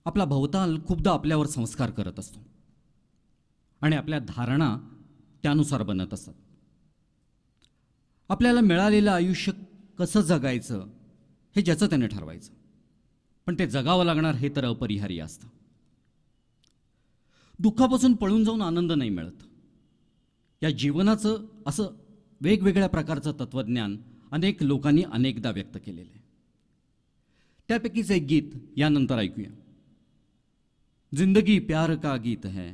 आपला भवताल खूपदा आपल्यावर संस्कार करत असतो आणि आपल्या धारणा त्यानुसार बनत असतात. आपल्याला मिळालेलं आयुष्य कसं जगायचं हे ज्याचं त्याने ठरवायचं, पण ते जगावं लागणार हे तर अपरिहार्य असतं. दुःखापासून पळून जाऊन आनंद नाही मिळत. या जीवनाचं असं वेगवेगळ्या प्रकारचं तत्त्वज्ञान अनेक लोकांनी अनेकदा व्यक्त केलेलं आहे. त्यापैकीच एक गीत यानंतर ऐकूया. जिंदगी प्यार का गीत है.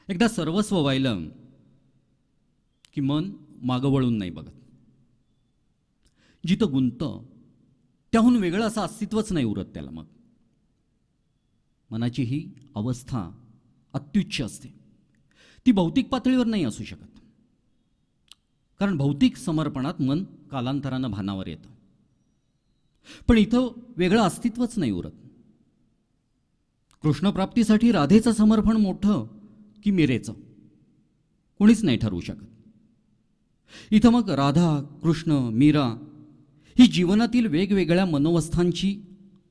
एकदा सर्वस्व वाहिलं की मन मागं वळून नाही बघत. जिथं गुंतं त्याहून वेगळं असं अस्तित्वच नाही उरत त्याला. मग मनाची ही अवस्था अत्युच्च असते. ती भौतिक पातळीवर नाही असू शकत, कारण भौतिक समर्पणात मन कालांतरानं भानावर येतं. पण इथं वेगळं अस्तित्वच नाही उरत. कृष्णप्राप्तीसाठी राधेचं समर्पण मोठं की मीरेचं कोणीच नाही ठरवू शकत. इथं मग राधा, कृष्ण, मीरा ही जीवनातील वेगवेगळ्या मनोवस्थांची,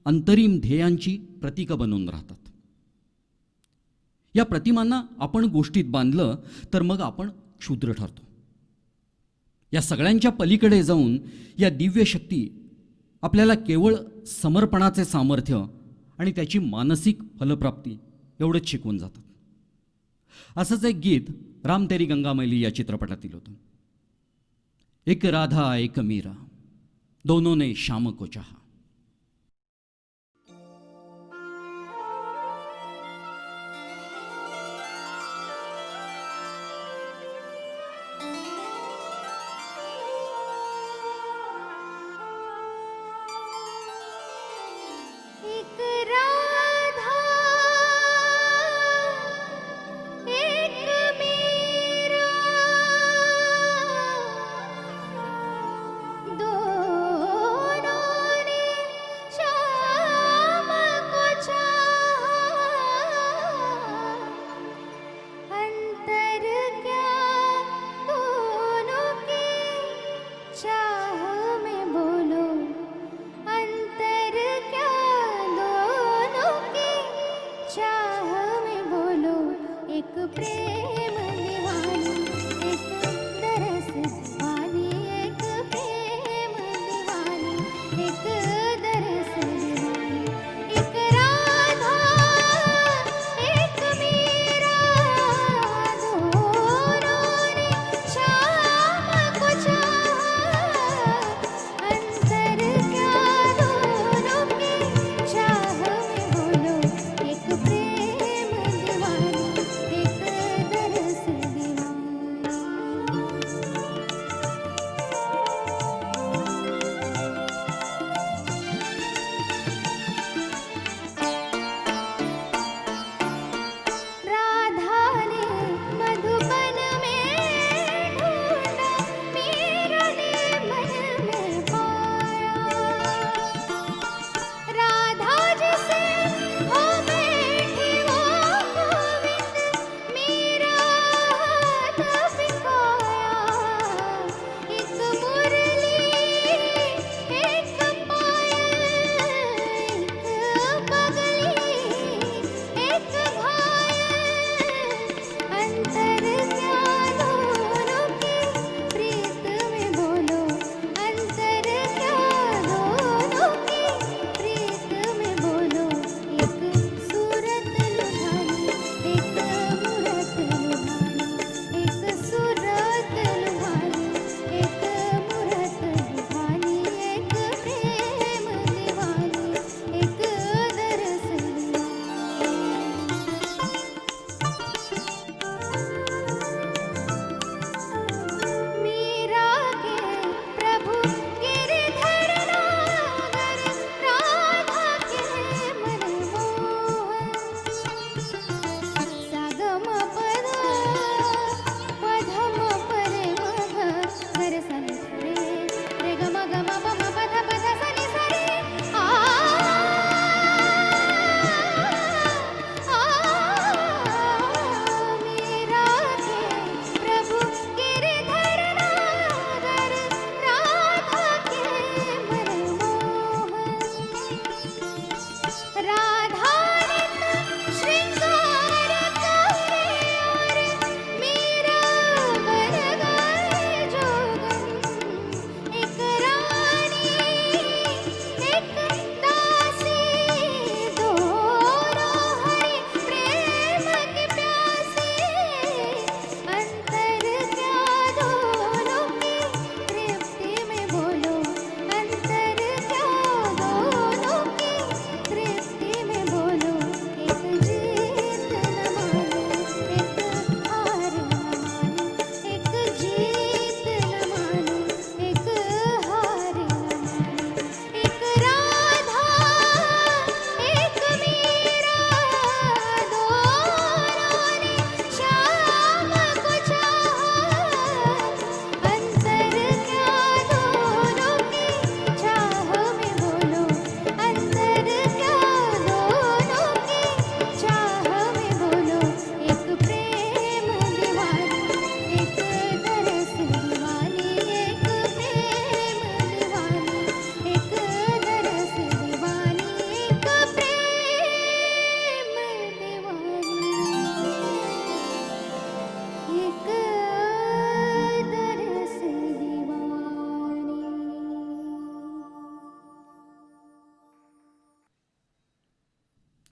अंतरिम ध्येयांची प्रतीकं बनून राहतात. या प्रतिमांना आपण गोष्टीत बांधलं तर मग आपण क्षुद्र ठरतो. या सगळ्यांच्या पलीकडे जाऊन या दिव्य शक्ती आपल्याला केवळ समर्पणाचे सामर्थ्य आणि त्याची मानसिक फलप्राप्ती एवढंच शिकवून जातात. असंच एक गीत राम तेरी गंगा मैली या चित्रपटातील होतं. एक राधा एक मीरा, दोनों ने शाम को चाहा. एक राधा एक मीरा, दोनों ने शाम को चाहा. अंतर क्या दोनों के चाह में बोलो, अंतर क्या दोनों के चाह में बोलो. एक प्रेम दीवानी, एक दरस दीवानी, एक प्रेम दीवानी, एक दरस दीवानी. एक राधा एक मीरा, दोनों ने शाम को चाहा. अंतर क्या दोनों के चाह में बोलो. एक प्रेम दीवानी, एक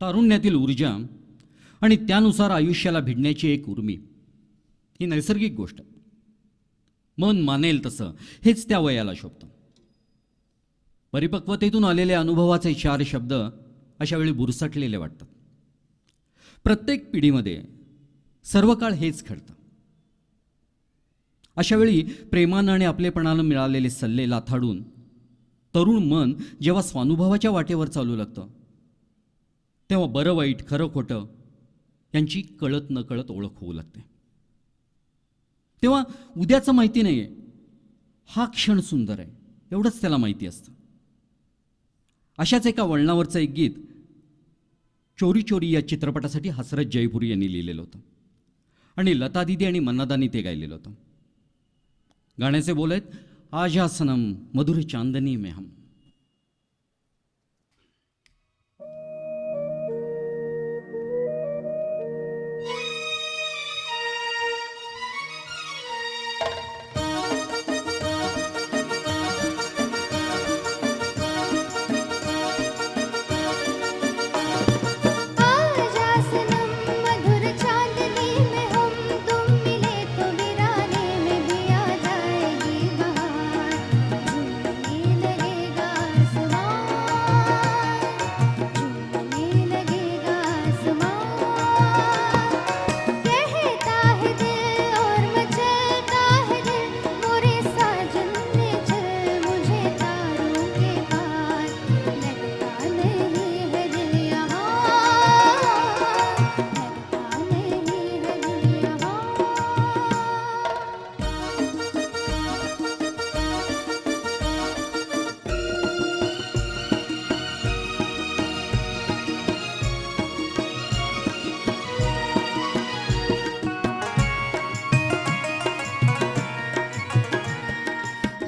तारुण्यातील ऊर्जा आणि त्यानुसार आयुष्याला भिडण्याची एक उर्मी ही नैसर्गिक गोष्ट. मन मानेल तसं हेच त्या वयाला शोभतं. परिपक्वतेतून आलेले अनुभवाचे 4 शब्द अशा वेळी बुरसटलेले वाटतात. प्रत्येक पिढीमध्ये सर्व काळ हेच घडतं. अशा वेळी प्रेमानं आणि आपलेपणानं मिळालेले सल्ले लाथाडून तरुण मन जेव्हा स्वानुभवाच्या वाटेवर चालू लागतं तेव्हा बरं वाईट खरं खोटं यांची कळत नकळत ओळख होऊ लागते. तेव्हा उद्याचं माहिती नाही आहे, हा क्षण सुंदर आहे एवढंच त्याला माहिती असतं. अशाच एका वळणावरचं एक गीत चोरी चोरी या चित्रपटासाठी हसरत जयपुरी यांनी लिहिलेलं होतं आणि लता दीदी आणि मन्नादानी ते गायलेलं होतं. गाण्याचे बोल आहेत, आजा सनम मधुर चांदनी में हम. आजा सनम मधुर चांदनी में हम तुम मिले तो वीराने में भी आ जाएगी बहार. झूमने लगेगा आसमान, झूमने लगेगा आसमान. कहता है दिल और मचलता है दिल, मोरे साजन ने चल मुझे तारों के पार. लगता नहीं है दिल यहाँ, लगता नहीं है दिल यहाँ.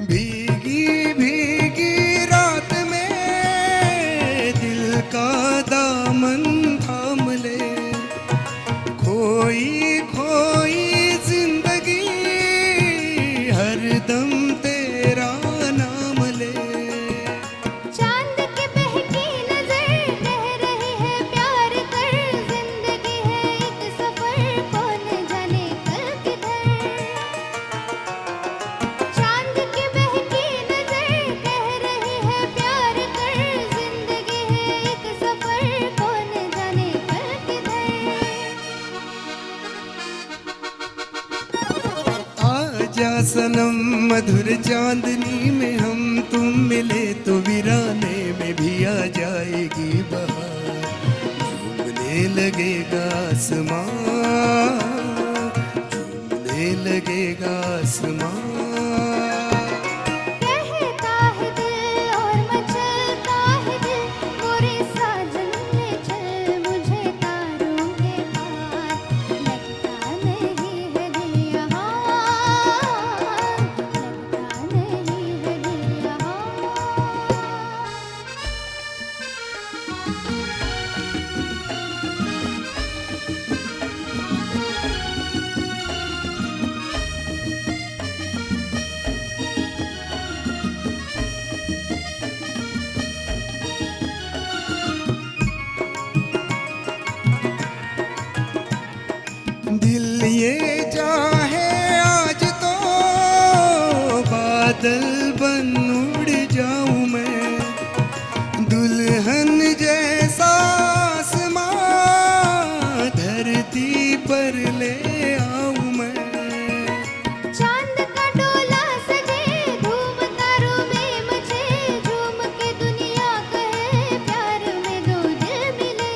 भीगी भीगी रात में दिल का दामन थाम ले, खोई खोई जिंदगी हरदम तेरा नाम ले. चांद की बहकी नजर कह रही है प्यार कर. जिंदगी है एक सफर, कौन जाने कल किधर. चांद की बहकी नजर कह रही है प्यार कर. जिंदगी है एक सफर, कौन जाने कल किधर. आजा सनम मधुर चांदनी में हम तुम मिले तो वीराने में भी आ जाएगी बहार. झूमने लगेगा आसमान, झूमने लगेगा आसमान. कहता है दिल और मचलता है दिल, मोरे साजन ने चल मुझे तारों के पार. लगता नहीं है दिल यहाँ, लगता नहीं है दिल यहाँ. दिल ये चाहे आज तो बादल बन उड़ जाऊं मैं, दुल्हन जैसा आसमां धरती पर ले आऊं मैं. चांद का डोला सजे धूम तारों में मचे. झूम के दुनिया कहे प्यार में दो दिल मिले.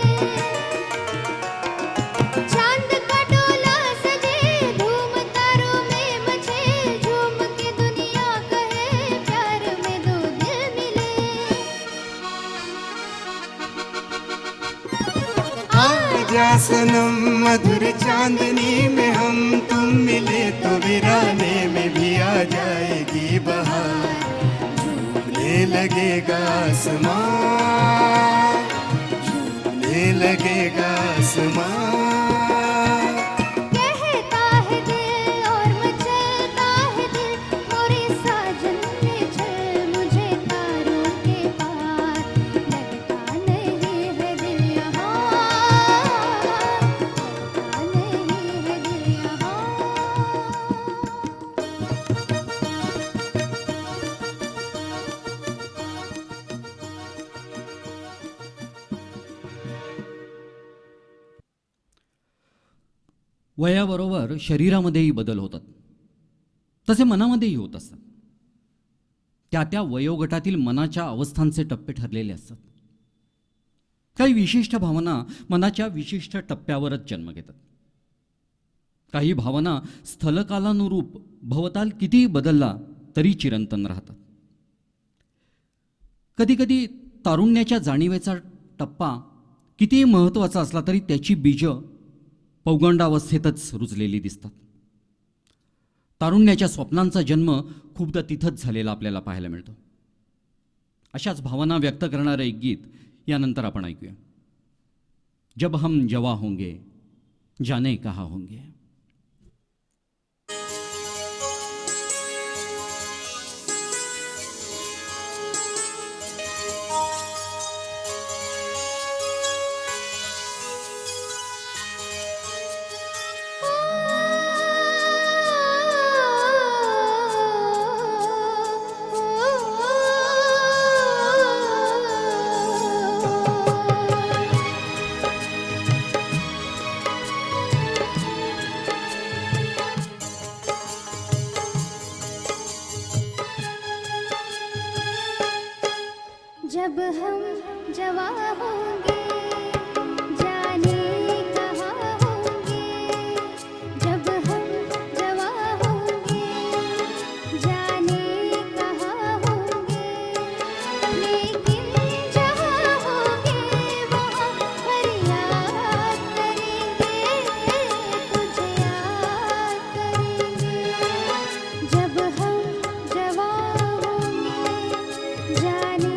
चांद का डोला सजे धूम तारों में मचे. झूम के दुनिया कहे प्यार में दो दिल मिले. आजा सनम मधुर चांदनी में हम तुम मिले तो वीराने में भी आ जाएगी बहार. झूमने लगेगा आसमान, झूमने लगेगा आसमान. कहता है दिल और मचलता है दिल, मोरे साजन ने चल मुझे तारों के पार. लगता नहीं है दिल यहाँ, वयाबरोबर शरीरामध्येही बदल होतात, तसे मनामध्येही होत असतात. त्या त्या वयोगटातील मनाच्या अवस्थांचे टप्पे ठरलेले असतात. काही विशिष्ट भावना मनाच्या विशिष्ट टप्प्यावरच जन्म घेतात. काही भावना स्थलकालानुरूप भवताल कितीही बदलला तरी चिरंतन राहतात. कधीकधी तारुण्याच्या जाणीवेचा टप्पा कितीही महत्त्वाचा असला तरी त्याची बीजं पौगंडावस्थेतच रुजलेली दिसतात. तारुण्याच्या स्वप्नांचा जन्म खूपदा तिथंच झालेला आपल्याला पाहायला मिळतो. अशाच भावना व्यक्त करणारं एक गीत यानंतर आपण ऐकूया. जब हम जवा होंगे जाने कहाँ होंगे. जब हम जवा होंगे जाने कहाँ होंगे. जब हम जवा होंगे जाने कहाँ होंगे. लेकिन जहाँ होंगे वहाँ फरियाद करेंगे, तुझे याद करेंगे. जब हम जवा होंगे जाने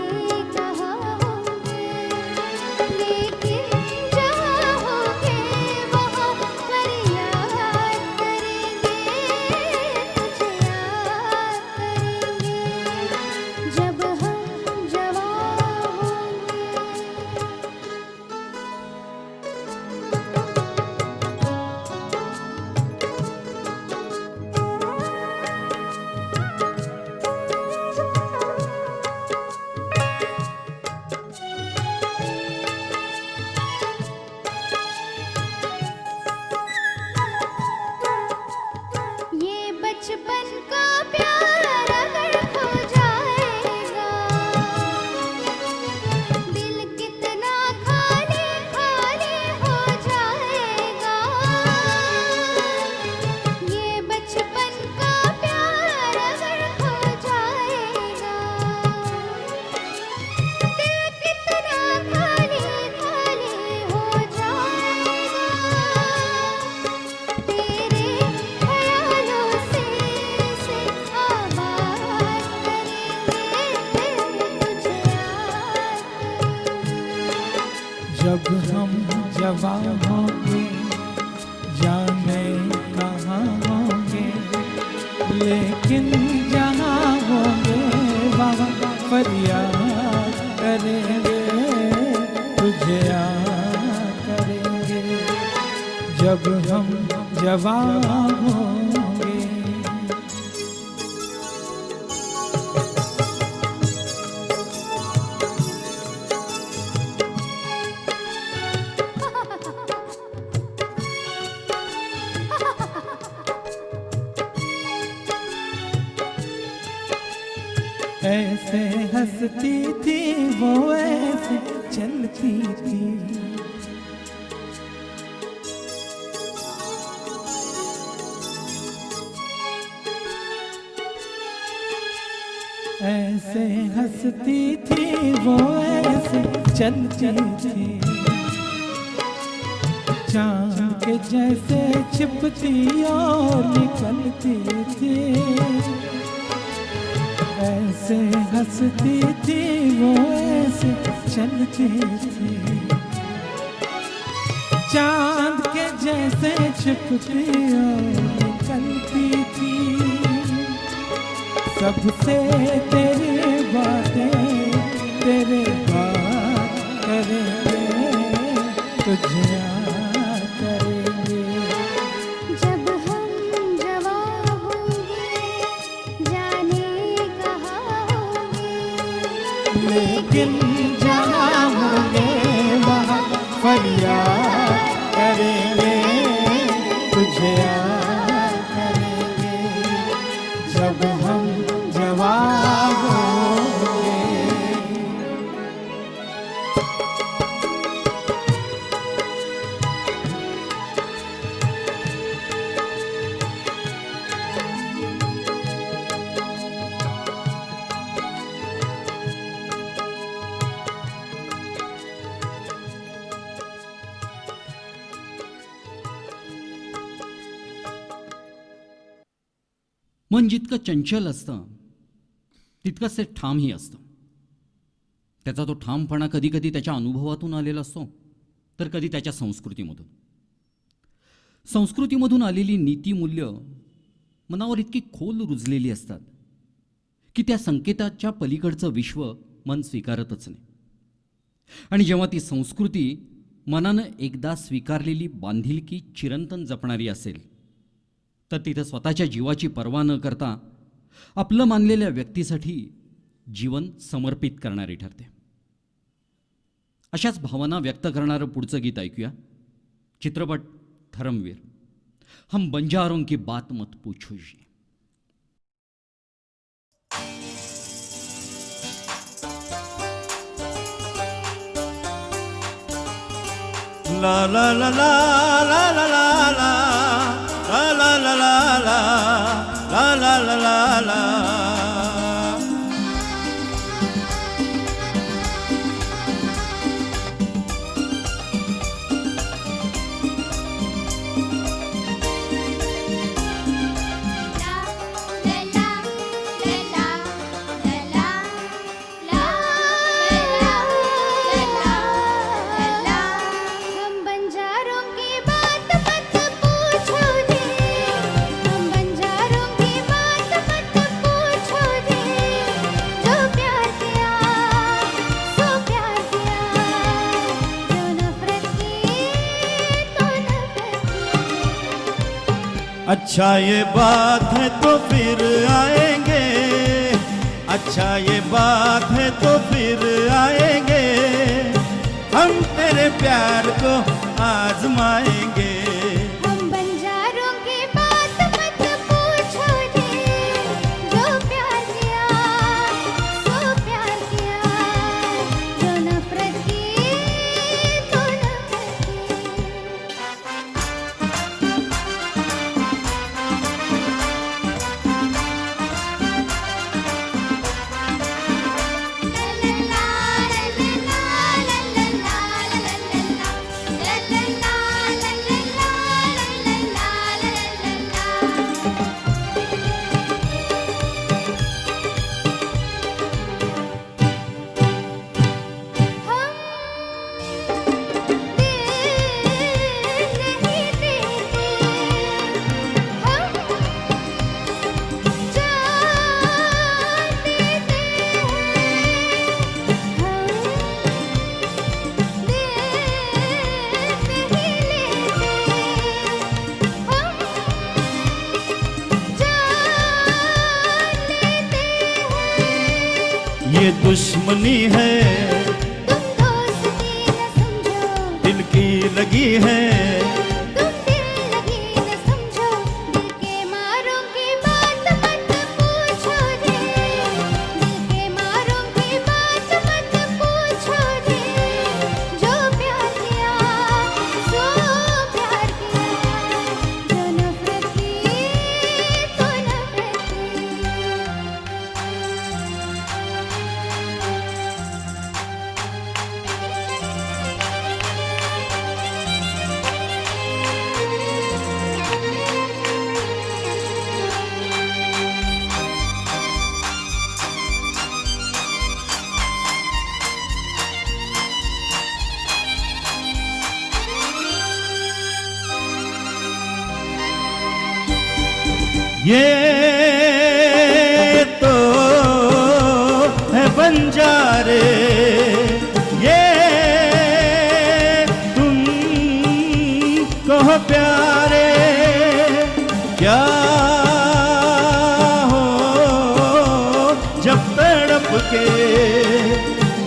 बचपन का प्यार अगर खो जाएगा, दिल कितना खाली खाली हो जाएगा. ये बचपन का प्यार अगर खो जाएगा, दिल कितना खाली खाली हो जाएगा. तेरे ख्यालों से जब हम जवा होंगे जाने कहाँ होंगे. लेकिन जहाँ होंगे वहाँ फरियाद करेंगे, तुझे याद करेंगे. जब हम जवा होंगे. ऐसे हंसती थी वो ऐसे चलती थी. ऐसे हंसती थी वो ऐसे चलती थी. चांद के जैसे छिपती और निकलती थी. ऐसे हंसती थी वो ऐसे चलती थी. चांद के जैसे छिपती और निकलती थी. सबसे तेरी बातें तेरे बात करेंगे, तुझे याद करेंगे. जब हम जवा होंगे जाने कहाँ होंगे. लेकिन जहाँ होंगे वहाँ फरियाद करेंगे, तुझे मन जितकं चंचल असतं तितकंच ते ठामही असतं. त्याचा तो ठामपणा कधी कधी त्याच्या अनुभवातून आलेला असतो, तर कधी त्याच्या संस्कृतीमधून. संस्कृतीमधून आलेली नीतिमूल्य मनावर इतकी खोल रुजलेली असतात की त्या संकेताच्या पलीकडचं विश्व मन स्वीकारतच नाही. आणि जेव्हा ती संस्कृती मनानं एकदा स्वीकारलेली बांधिलकी चिरंतन जपणारी असेल, तर तिथं स्वतःच्या जीवाची पर्वा न करता आपलं मानलेल्या व्यक्तीसाठी जीवन समर्पित करणारी ठरते. अशाच भावना व्यक्त करणारं पुढचं गीत ऐकूया. चित्रपट धर्मवीर. हम बंजारों की बात मत पूछो जी. ला ला ला ला ला ला ला ला ला ला ला ला ला ला ला ला ला. हम बंजारों की बात मत पूछो जी, हम बंजारों की बात मत पूछो जी, जो प्यार किया सो प्यार किया, जो नफरत की तो नफरत की. अच्छा ये बात है तो फिर आएंगे, अच्छा ये बात है तो फिर आएंगे, हम तेरे प्यार को आजमाएंगे. हम बंजारों की बात मत पूछो जी, जो प्यार किया सो प्यार किया, जो नफरत की तो नफरत की. ये दुश्मनी है तुम दोस्ती न समझो, दिल की लगी है, तुम दिल लगी न समझो, दिल के मारों की बात मत पूछो जी, दिल के मारों की बात मत पूछो जी, जो प्यार किया सो प्यार किया, जो नफरत की तो नफरत ये तो है बंजारे, ये तुम कहो प्यारे, क्या हो जब तड़प के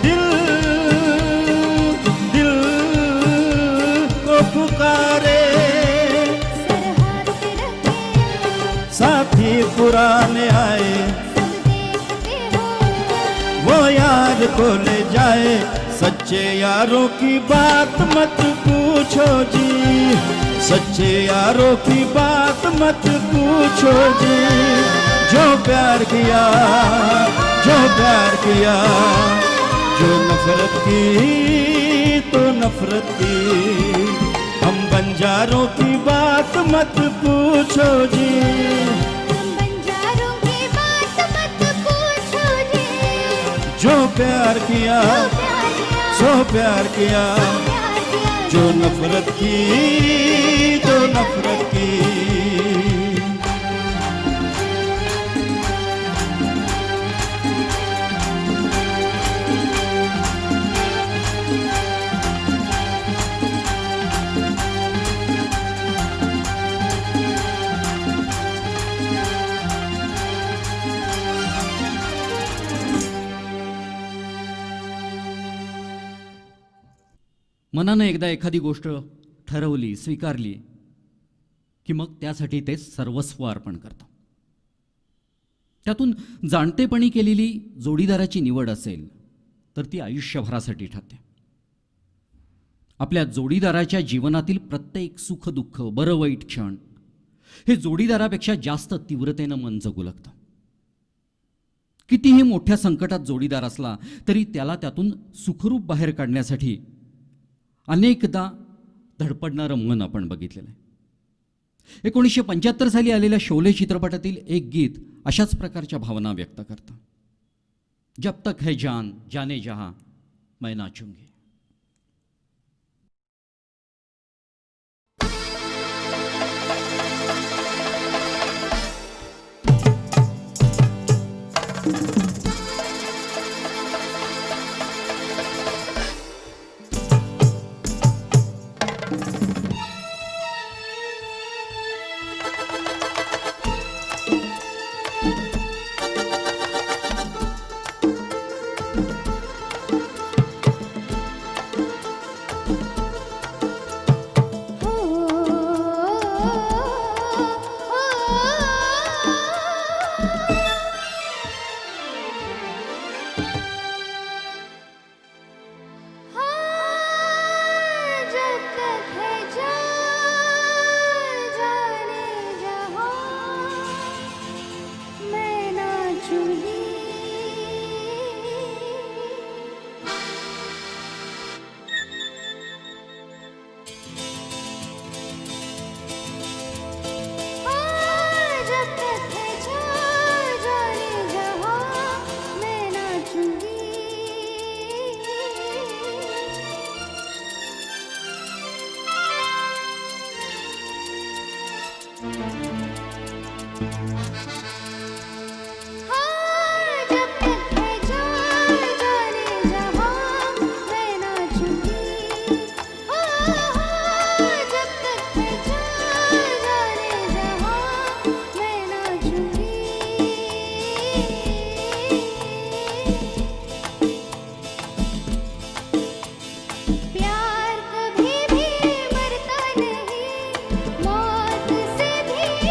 दिल दिल को पुकारे. सर हाथ पे रखे साथी पुराने आए, सब देखते हो, वो याद को ले जाए. सच्चे यारों की बात मत पूछो जी, सच्चे यारों की बात मत पूछो जी, जो प्यार किया जो प्यार किया, जो नफरत की तो नफरत की. हम बंजारों की बात मत पूछो जी. हम बंजारों प्यार किया, सो प्यार किया, जो नफरत की, जो नफरत की। मनानं एकदा एखादी गोष्ट ठरवली, स्वीकारली की मग त्यासाठी ते सर्वस्व अर्पण करतं. त्यातून जाणतेपणी केलेली जोडीदाराची निवड असेल तर ती आयुष्यभरासाठी ठरते. आपल्या जोडीदाराच्या जीवनातील प्रत्येक सुखदुःख, बरं वाईट क्षण हे जोडीदारापेक्षा जास्त तीव्रतेनं मन जगू लागतं. कितीही मोठ्या संकटात जोडीदार असला तरी त्याला त्यातून सुखरूप बाहेर काढण्यासाठी अनेकदा धडपडणारं मन आपण बघितलेलं आहे. 1975 साली आलेल्या शोले चित्रपटातील एक गीत अशाच प्रकारच्या भावना व्यक्त करतं. जब तक है जान जाने जहां मैं नाचूंगी. प्यार कभी भी मरता नहीं, मौत से भी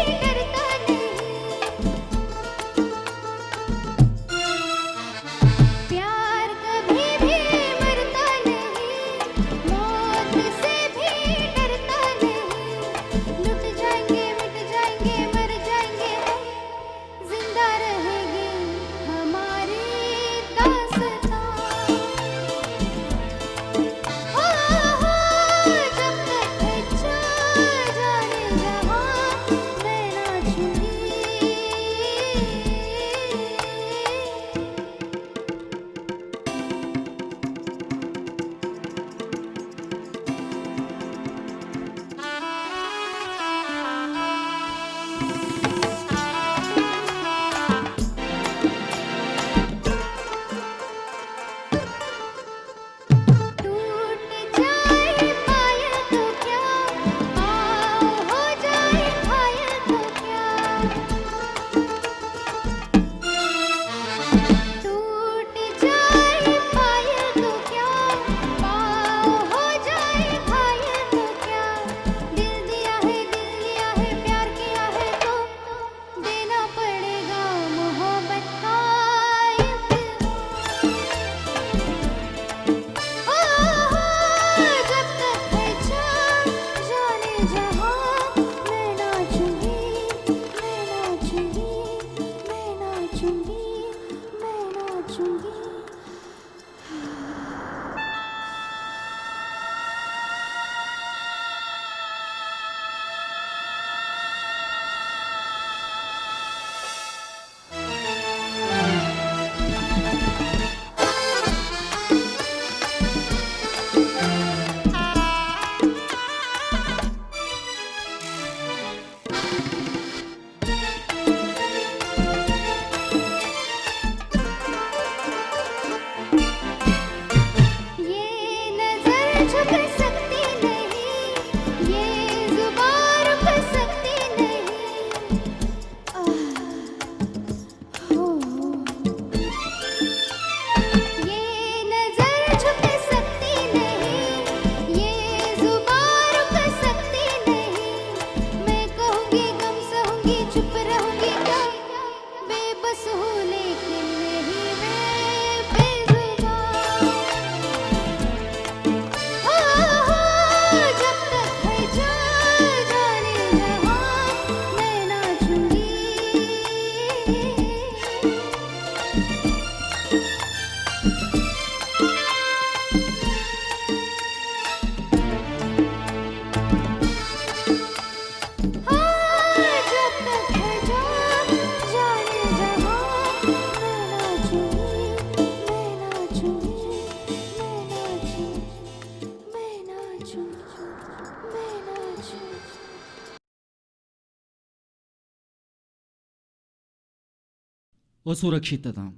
असुरक्षितता,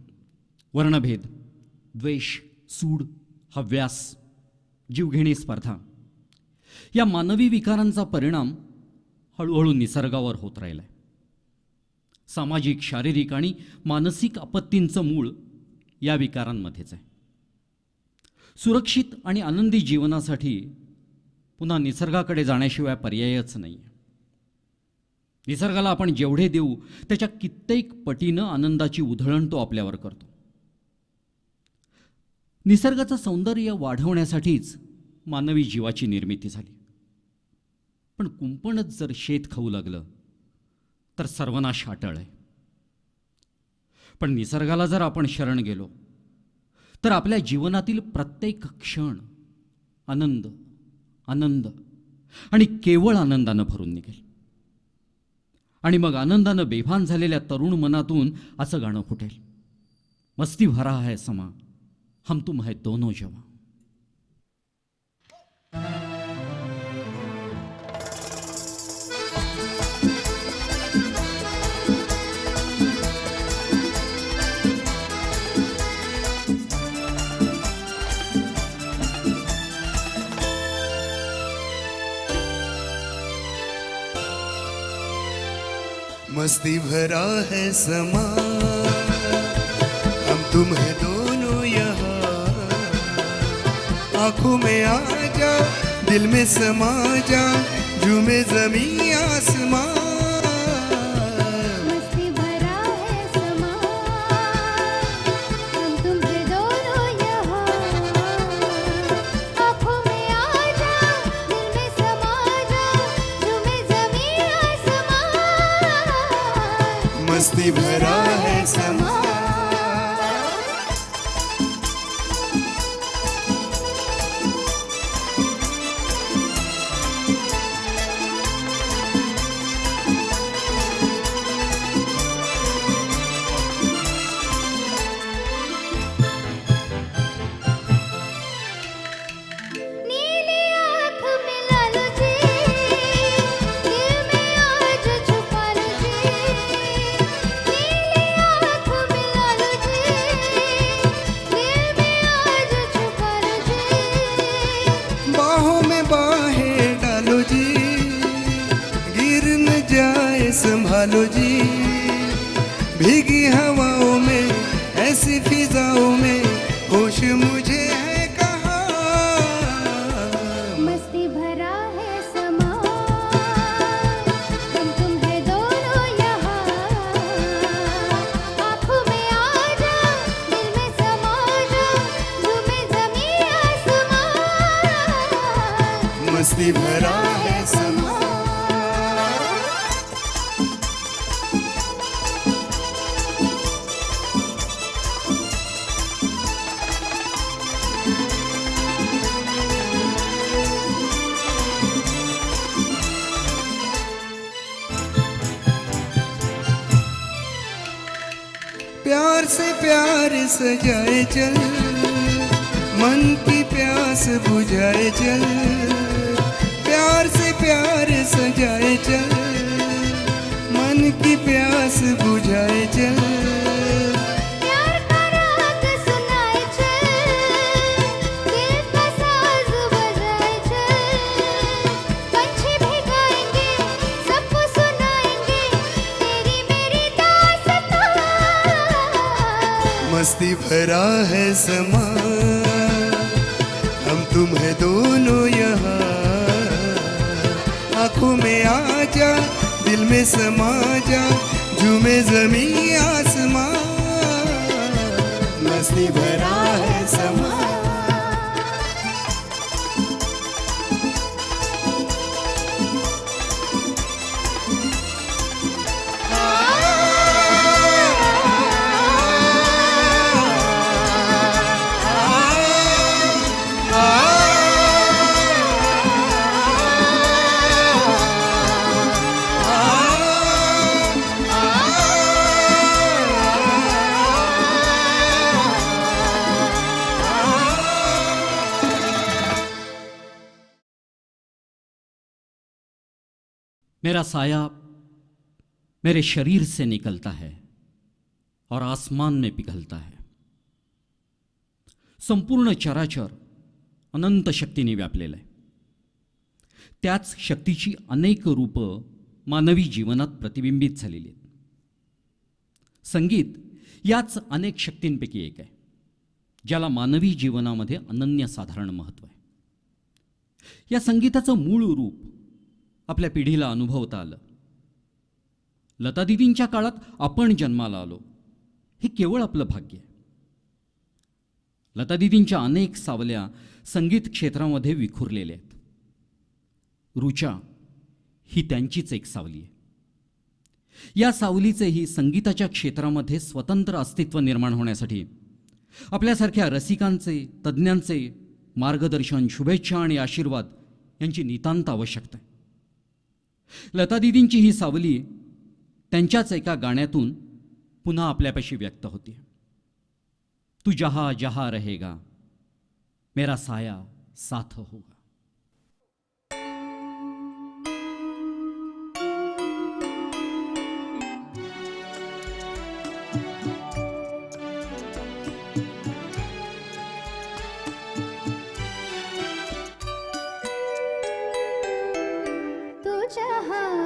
वर्णभेद, द्वेष, सूड, हव्यास, जीवघेणी स्पर्धा या मानवी विकारांचा परिणाम हळूहळू निसर्गावर होत राहिलाय. सामाजिक, शारीरिक आणि मानसिक आपत्तींचं मूळ या विकारांमध्येच आहे. सुरक्षित आणि आनंदी जीवनासाठी पुन्हा निसर्गाकडे जाण्याशिवाय पर्यायच नाही. निसर्गाला आपण जेवढे देऊ त्याच्या कित्येक पटीनं आनंदाची उधळण तो आपल्यावर करतो. निसर्गाचं सौंदर्य वाढवण्यासाठीच मानवी जीवाची निर्मिती झाली. पण कुंपणच जर शेत खाऊ लागलं तर सर्वनाश अटळ आहे. पण निसर्गाला जर आपण शरण गेलो तर आपल्या जीवनातील प्रत्येक क्षण आनंद आनंद आणि केवळ आनंदानं भरून निघेल. आणि मग आनंदानं बेभान झालेल्या तरुण मनातून असं गाणं फुटेल, मस्ती भरा है समा, हम तुम है दोनों जवां. मस्ती भरा है समा, हम तुम है दोनों यहाँ. आंखों में आ जा, दिल में समा जा, झूमे जमी आसमां. मस्ती भरा है समा, हम तुम है दोनों यहाँ. आँखों में आ जा, दिल में समा जा, झूमे ज़मीं आसमां. मस्ती भरा है समा. नीली आँख मिला लो जी, दिल में आज छुपा लो जी. नीली आँख मिला लो जी, दिल में आज छुपा लो जी. बाहों में बाहें डालो जी, गिर न जाए संभालो जी. भीगी हवाओं में, ऐसी फिजाओं में, होश मुझे है कहाँ. मस्ती भरा है समा, हम तुम है दोनों यहाँ. आँखों में आ जा, दिल में समा जा, झूमे ज़मीं आसमां. मस्ती भरा है समा. प्यार से प्यार सजाए चल, मन की प्यास बुझाए चल. प्यार से प्यार सजाए चल, मन की प्यास बुझाए चल. प्यार का राग सुनाए चल, दिल का साज बजाए चल. पंछी भी गाएंगे, सबको सुनाएंगे, तेरी मेरी दास्तां. मस्ती भरा है समा, हम तुम है दोनों यहाँ. आंखों में आ जा, दिल में समा जा, झूमे जमी आसमां. मस्ती भरा है समा. मेरा साया मेरे शरीर से निकलता है, और आसमान में पिघलता है. संपूर्ण चराचर अनंत शक्तीने व्यापलेलं आहे. त्याच शक्तीची अनेक रूपं मानवी जीवनात प्रतिबिंबित झालेली आहेत. संगीत याच अनेक शक्तींपैकी एक आहे, ज्याला मानवी जीवनामध्ये अनन्यसाधारण महत्त्व आहे. या संगीताचं मूळ रूप आपल्या पिढीला अनुभवता आलं. लतादीदींच्या काळात आपण जन्माला आलो हे केवळ आपलं भाग्य आहे. लतादीदींच्या अनेक सावल्या संगीत क्षेत्रामध्ये विखुरलेल्या आहेत. रुचा ही त्यांचीच एक सावली आहे. या सावलीचेही संगीताच्या क्षेत्रामध्ये स्वतंत्र अस्तित्व निर्माण होण्यासाठी आपल्यासारख्या रसिकांचे, तज्ज्ञांचे मार्गदर्शन, शुभेच्छा आणि आशीर्वाद यांची नितांत आवश्यकता आहे. लतादीदींची ही सावली त्यांच्याच एका गाण्यातून पुन्हा आपल्यापाशी व्यक्त होते. तू जहा जहा रहेगा मेरा साया साथ होगा. तू जहाँ